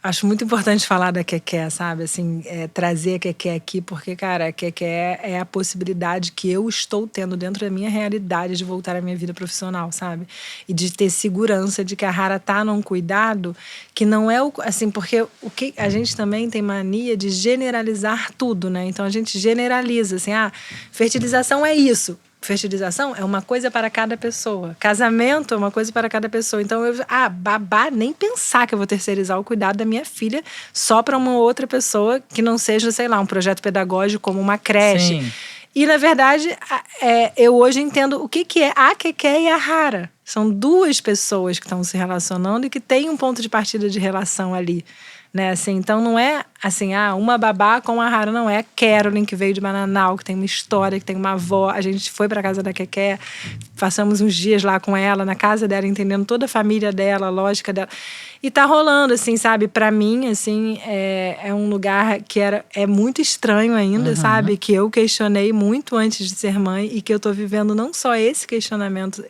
Speaker 5: Acho muito importante falar da Keké, sabe? Assim, trazer a Keké aqui, porque, cara, a Keké é a possibilidade que eu estou tendo dentro da minha realidade de voltar à minha vida profissional, sabe? E de ter segurança de que a Rara tá num cuidado que não é assim, porque a gente também tem mania de generalizar tudo, né? Então a gente generaliza, assim, fertilização é isso. Fertilização é uma coisa para cada pessoa. Casamento é uma coisa para cada pessoa. Então, babá, nem pensar que eu vou terceirizar o cuidado da minha filha só para uma outra pessoa que não seja, sei lá, um projeto pedagógico como uma creche.
Speaker 4: Sim.
Speaker 5: E, na verdade, eu hoje entendo o que é a Keké e a Rara. São duas pessoas que estão se relacionando e que têm um ponto de partida de relação ali. Né, assim, então não é assim, uma babá com a Rara, não é a Carolyn que veio de Bananal, que tem uma história, que tem uma avó. A gente foi para casa da Keké, passamos uns dias lá com ela, na casa dela, entendendo toda a família dela, a lógica dela. E tá rolando, assim, sabe? Pra mim, assim, é um lugar que é muito estranho ainda, sabe? Que eu questionei muito antes de ser mãe e que eu tô vivendo não só esse questionamento,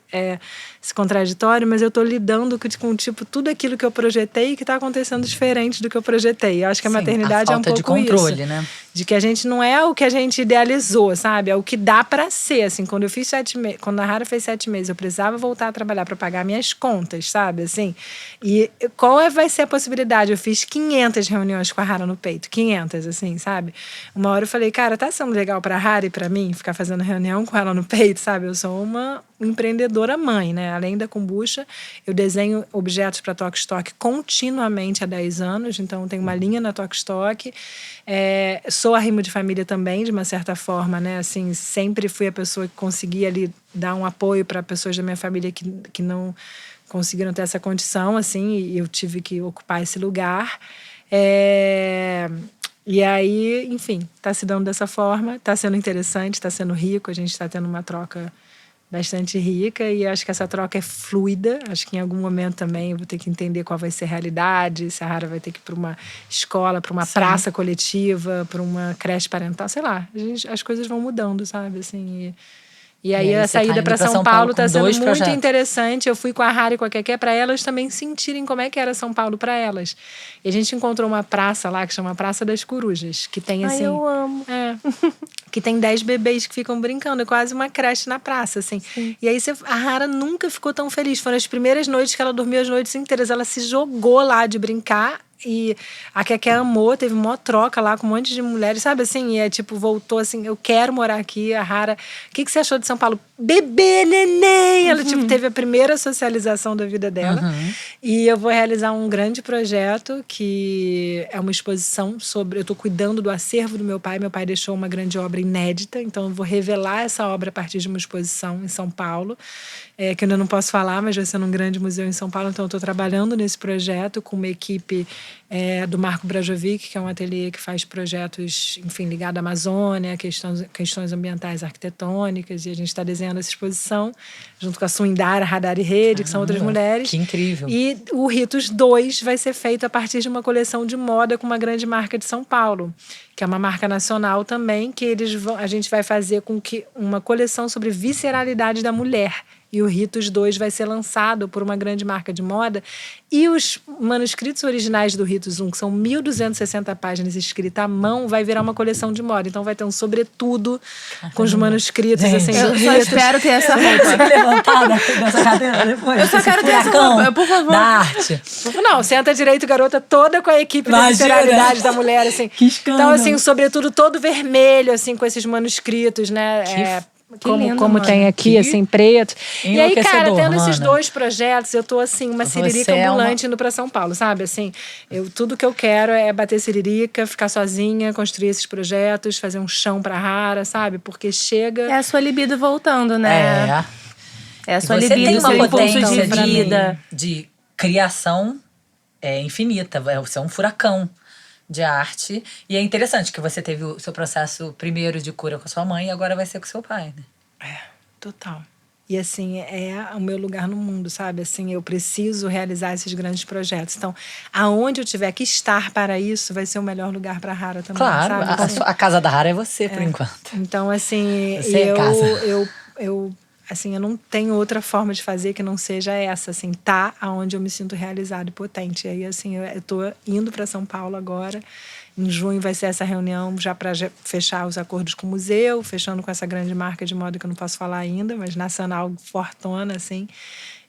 Speaker 5: esse contraditório, mas eu tô lidando com tipo, tudo aquilo que eu projetei e que tá acontecendo diferente do que eu projetei. Eu acho que a maternidade é um pouco
Speaker 4: de controle,
Speaker 5: isso,
Speaker 4: né?
Speaker 5: De que a gente não é o que a gente idealizou, sabe? É o que dá pra ser, assim. Quando eu fiz 7 meses, quando a Rara fez 7 meses, eu precisava voltar a trabalhar pra pagar minhas contas, sabe? Assim, e qual vai ser a possibilidade? Eu fiz 500 reuniões com a Rara no peito, 500, assim, sabe? Uma hora eu falei, cara, tá sendo legal pra Rara e pra mim ficar fazendo reunião com ela no peito, sabe? Eu sou uma empreendedora mãe, né? Além da kombucha, eu desenho objetos para Tok Stock continuamente há 10 anos, então tenho uma linha na Tok Stock. Sou arrimo de família também, de uma certa forma, né? Assim, sempre fui a pessoa que conseguia ali dar um apoio para pessoas da minha família que não conseguiram ter essa condição, assim, e eu tive que ocupar esse lugar. E aí, enfim, tá se dando dessa forma, tá sendo interessante, tá sendo rico, a gente tá tendo uma troca bastante rica e acho que essa troca é fluida. Acho que em algum momento também eu vou ter que entender qual vai ser a realidade, se a Rara vai ter que ir para uma escola, para uma praça coletiva, para uma creche parental, sei lá. As coisas vão mudando, sabe? Assim, e aí a saída para São Paulo está sendo muito interessante. Eu fui com a Rara e com a Keké para elas também sentirem como é que era São Paulo para elas. E a gente encontrou uma praça lá que chama Praça das Corujas, que tem assim...
Speaker 2: Ai, eu amo.
Speaker 5: Que tem 10 bebês que ficam brincando, é quase uma creche na praça, assim. Sim. E aí a Rara nunca ficou tão feliz. Foram as primeiras noites que ela dormiu as noites inteiras. Ela se jogou lá de brincar. E a Keké amou, teve uma troca lá com um monte de mulheres, sabe assim? E tipo, voltou assim, eu quero morar aqui. A Rara, o que você achou de São Paulo? Bebê, neném! Ela tipo, teve a primeira socialização da vida dela. E eu vou realizar um grande projeto que é uma exposição sobre... Eu tô cuidando do acervo do meu pai. Meu pai deixou uma grande obra inédita, então eu vou revelar essa obra a partir de uma exposição em São Paulo, que eu ainda não posso falar, mas vai ser num grande museu em São Paulo. Então eu tô trabalhando nesse projeto com uma equipe do Marco Brajovic, que é um ateliê que faz projetos, enfim, ligados à Amazônia, questões ambientais arquitetônicas, e a gente está desenhando essa exposição junto com a Suindara, Radar e Rede, que são outras mulheres.
Speaker 4: Que incrível.
Speaker 5: E o Ritos 2 vai ser feito a partir de uma coleção de moda com uma grande marca de São Paulo, que é uma marca nacional também, que a gente vai fazer com que uma coleção sobre visceralidade da mulher. E o Ritos 2 vai ser lançado por uma grande marca de moda. E os manuscritos originais do Ritos 1, que são 1.260 páginas escritas à mão, vai virar uma coleção de moda. Então vai ter um sobretudo com os manuscritos. Assim,
Speaker 2: eu só espero ter essa roupa.
Speaker 4: Levantar dessa cadeira depois.
Speaker 2: Eu só quero ter essa roupa, por favor.
Speaker 4: Da arte.
Speaker 5: Não, senta direito, garota, toda com a equipe da visceralidade da mulher. Assim.
Speaker 4: Que escândalo.
Speaker 5: Então, assim, um sobretudo todo vermelho, assim, com esses manuscritos, né? Como tem aqui, assim, preto. E aí, cara, tendo esses dois projetos, eu tô, assim, uma siririca ambulante indo pra São Paulo, sabe? Assim, tudo que eu quero é bater siririca, ficar sozinha, construir esses projetos, fazer um chão pra Rara, sabe? Porque chega... É
Speaker 2: a sua libido voltando, né? É a sua libido,
Speaker 4: seu impulso
Speaker 2: de vida.
Speaker 4: De criação infinita. Você é um furacão de arte. E é interessante que você teve o seu processo primeiro de cura com a sua mãe e agora vai ser com seu pai, né?
Speaker 5: Total. E assim, é o meu lugar no mundo, sabe? Assim, eu preciso realizar esses grandes projetos. Então, aonde eu tiver que estar para isso, vai ser o melhor lugar para a Rara também,
Speaker 4: claro,
Speaker 5: sabe?
Speaker 4: A casa da Rara é você, por enquanto.
Speaker 5: Então, assim,
Speaker 4: você é casa.
Speaker 5: eu assim, eu não tenho outra forma de fazer que não seja essa, assim, tá aonde eu me sinto realizado e potente. E aí, assim, eu tô indo para São Paulo agora. Em junho vai ser essa reunião já para fechar os acordos com o museu, fechando com essa grande marca de moda que eu não posso falar ainda, mas nacional fortona, assim.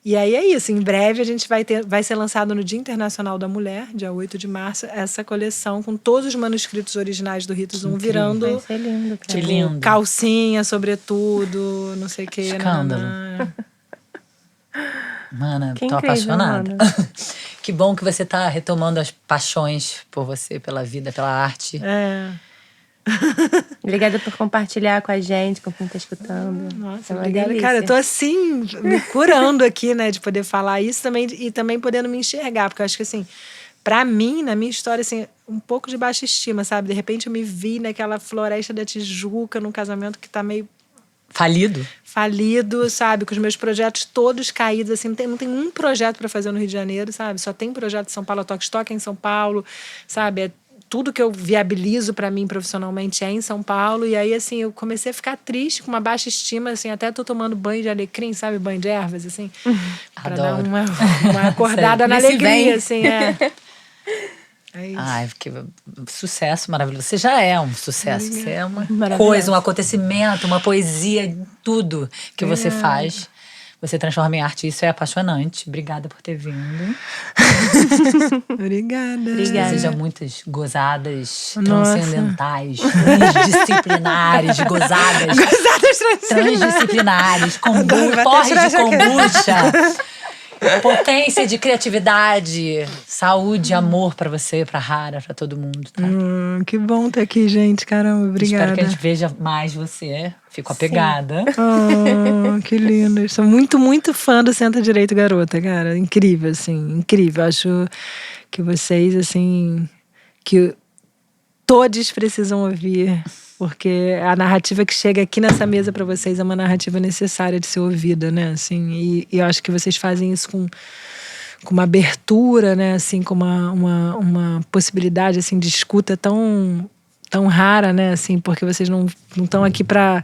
Speaker 5: E aí é isso, em breve a gente vai ser lançado no Dia Internacional da Mulher, dia 8 de março, essa coleção com todos os manuscritos originais do Rita Zoom virando
Speaker 2: Vai ser lindo, cara.
Speaker 4: Que lindo.
Speaker 5: calcinha, sobretudo, não sei o que.
Speaker 4: Escândalo. Mana,
Speaker 2: Que
Speaker 4: tô
Speaker 2: incrível,
Speaker 4: apaixonada.
Speaker 2: Mana.
Speaker 4: Que bom que você tá retomando as paixões por você, pela vida, pela arte.
Speaker 2: Obrigada por compartilhar com a gente, com quem tá escutando.
Speaker 5: Nossa,
Speaker 2: É uma
Speaker 5: obrigada.
Speaker 2: delícia.
Speaker 5: Cara, eu tô assim, me curando aqui, né, de poder falar isso também e também podendo me enxergar, porque eu acho que, assim, pra mim, na minha história, assim, um pouco de baixa estima, sabe? De repente eu me vi naquela floresta da Tijuca, num casamento que tá meio falido, sabe? Com os meus projetos todos caídos, assim, não tem um projeto para fazer no Rio de Janeiro, sabe? Só tem projeto em São Paulo, a Toque Stock em São Paulo, sabe? Tudo que eu viabilizo para mim profissionalmente é em São Paulo. E aí, assim, eu comecei a ficar triste, com uma baixa estima, assim, até tô tomando banho de alecrim, sabe? Banho de ervas, assim. Pra dar uma acordada na alegria, assim, É isso.
Speaker 4: Ai, que sucesso maravilhoso. Você já é um sucesso. Você é uma
Speaker 2: Maravilhoso.
Speaker 4: coisa, um acontecimento, uma poesia, tudo que você faz. Você transforma em arte. Isso é apaixonante. Obrigada por ter vindo.
Speaker 5: Obrigada.
Speaker 4: Deseja muitas gozadas
Speaker 5: Nossa.
Speaker 4: transcendentais, transdisciplinares, gozadas transdisciplinares, porres de kombucha. Potência de criatividade, saúde, amor pra você, pra Rara, pra todo mundo, tá?
Speaker 5: Que bom estar aqui, gente. Caramba, obrigada.
Speaker 4: Espero que a gente veja mais você. Fico apegada.
Speaker 5: Que lindo. Eu sou muito, muito fã do Senta Direito Garota, cara. Incrível, assim, incrível. Acho que vocês, assim, que todos precisam ouvir, porque a narrativa que chega aqui nessa mesa para vocês é uma narrativa necessária de ser ouvida, né? Assim, e eu acho que vocês fazem isso com uma abertura, né? Assim, com uma possibilidade assim de escuta tão rara, né? Assim, porque vocês não estão aqui para,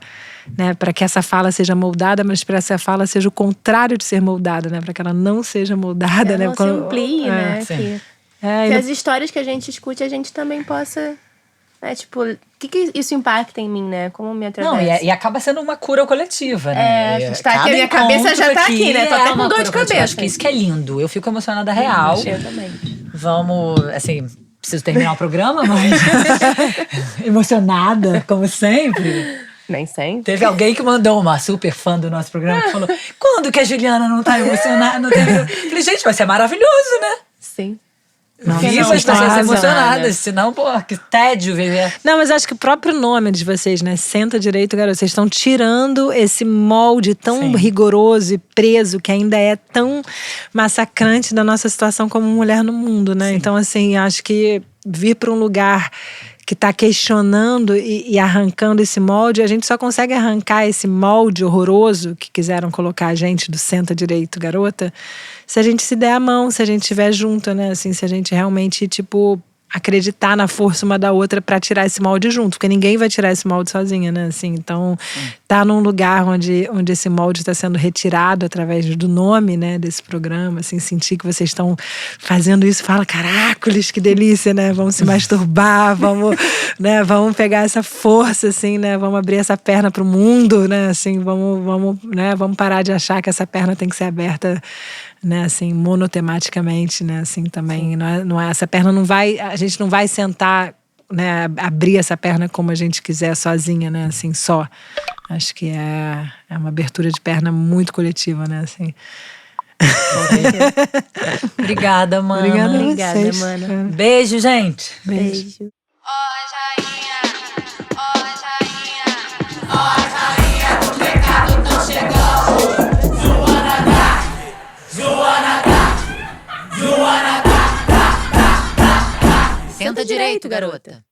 Speaker 5: né, para que essa fala seja moldada, mas para que essa fala seja o contrário de ser moldada, né? Para que ela não seja moldada, né?
Speaker 2: Não se amplie, né?
Speaker 4: sim.
Speaker 2: Que as histórias que a gente escute, a gente também possa... tipo, o que isso impacta em mim, né? Como me atravessa?
Speaker 4: Não, e acaba sendo uma cura coletiva, né?
Speaker 2: A gente tá aqui, a minha cabeça já tá aqui, né? Tô até com dor de cabeça.
Speaker 4: Acho que isso que é lindo. Eu fico emocionada real.
Speaker 2: Eu também.
Speaker 4: Vamos, assim, preciso terminar o programa, mas emocionada, como sempre.
Speaker 2: Nem sempre.
Speaker 4: Teve alguém que mandou, uma super fã do nosso programa, que falou: quando que a Juliana não tá emocionada? Não tem... Eu falei, gente, mas é maravilhoso, né?
Speaker 2: Sim.
Speaker 4: Viva as pessoas emocionadas, senão, pô, que tédio viver.
Speaker 5: Não, mas acho que o próprio nome de vocês, né? Senta Direito Garota. Vocês estão tirando esse molde tão rigoroso e preso, que ainda é tão massacrante da nossa situação como mulher no mundo, né? Sim. Então, assim, acho que vir para um lugar que está questionando e arrancando esse molde, a gente só consegue arrancar esse molde horroroso que quiseram colocar a gente do Senta Direito Garota, se a gente se der a mão, se a gente estiver junto, né? Assim, se a gente realmente, tipo, acreditar na força uma da outra para tirar esse molde junto, porque ninguém vai tirar esse molde sozinha, né? Assim, então, tá num lugar onde esse molde está sendo retirado através do nome, né, desse programa, assim, sentir que vocês estão fazendo isso, fala, caracoles, que delícia, né? Vamos se masturbar, vamos, né, vamos pegar essa força, assim, né? Vamos abrir essa perna pro mundo, né? Assim, vamos parar de achar que essa perna tem que ser aberta, né, assim, monotematicamente, né, assim, também, não é, essa perna não vai, a gente não vai sentar, né, abrir essa perna como a gente quiser sozinha, né, assim, só. Acho que é uma abertura de perna muito coletiva, né, assim.
Speaker 4: Obrigada, mana.
Speaker 5: Obrigada, vocês,
Speaker 2: mana.
Speaker 5: cara.
Speaker 4: Beijo, gente.
Speaker 2: Beijo.
Speaker 3: Senta direito, garota.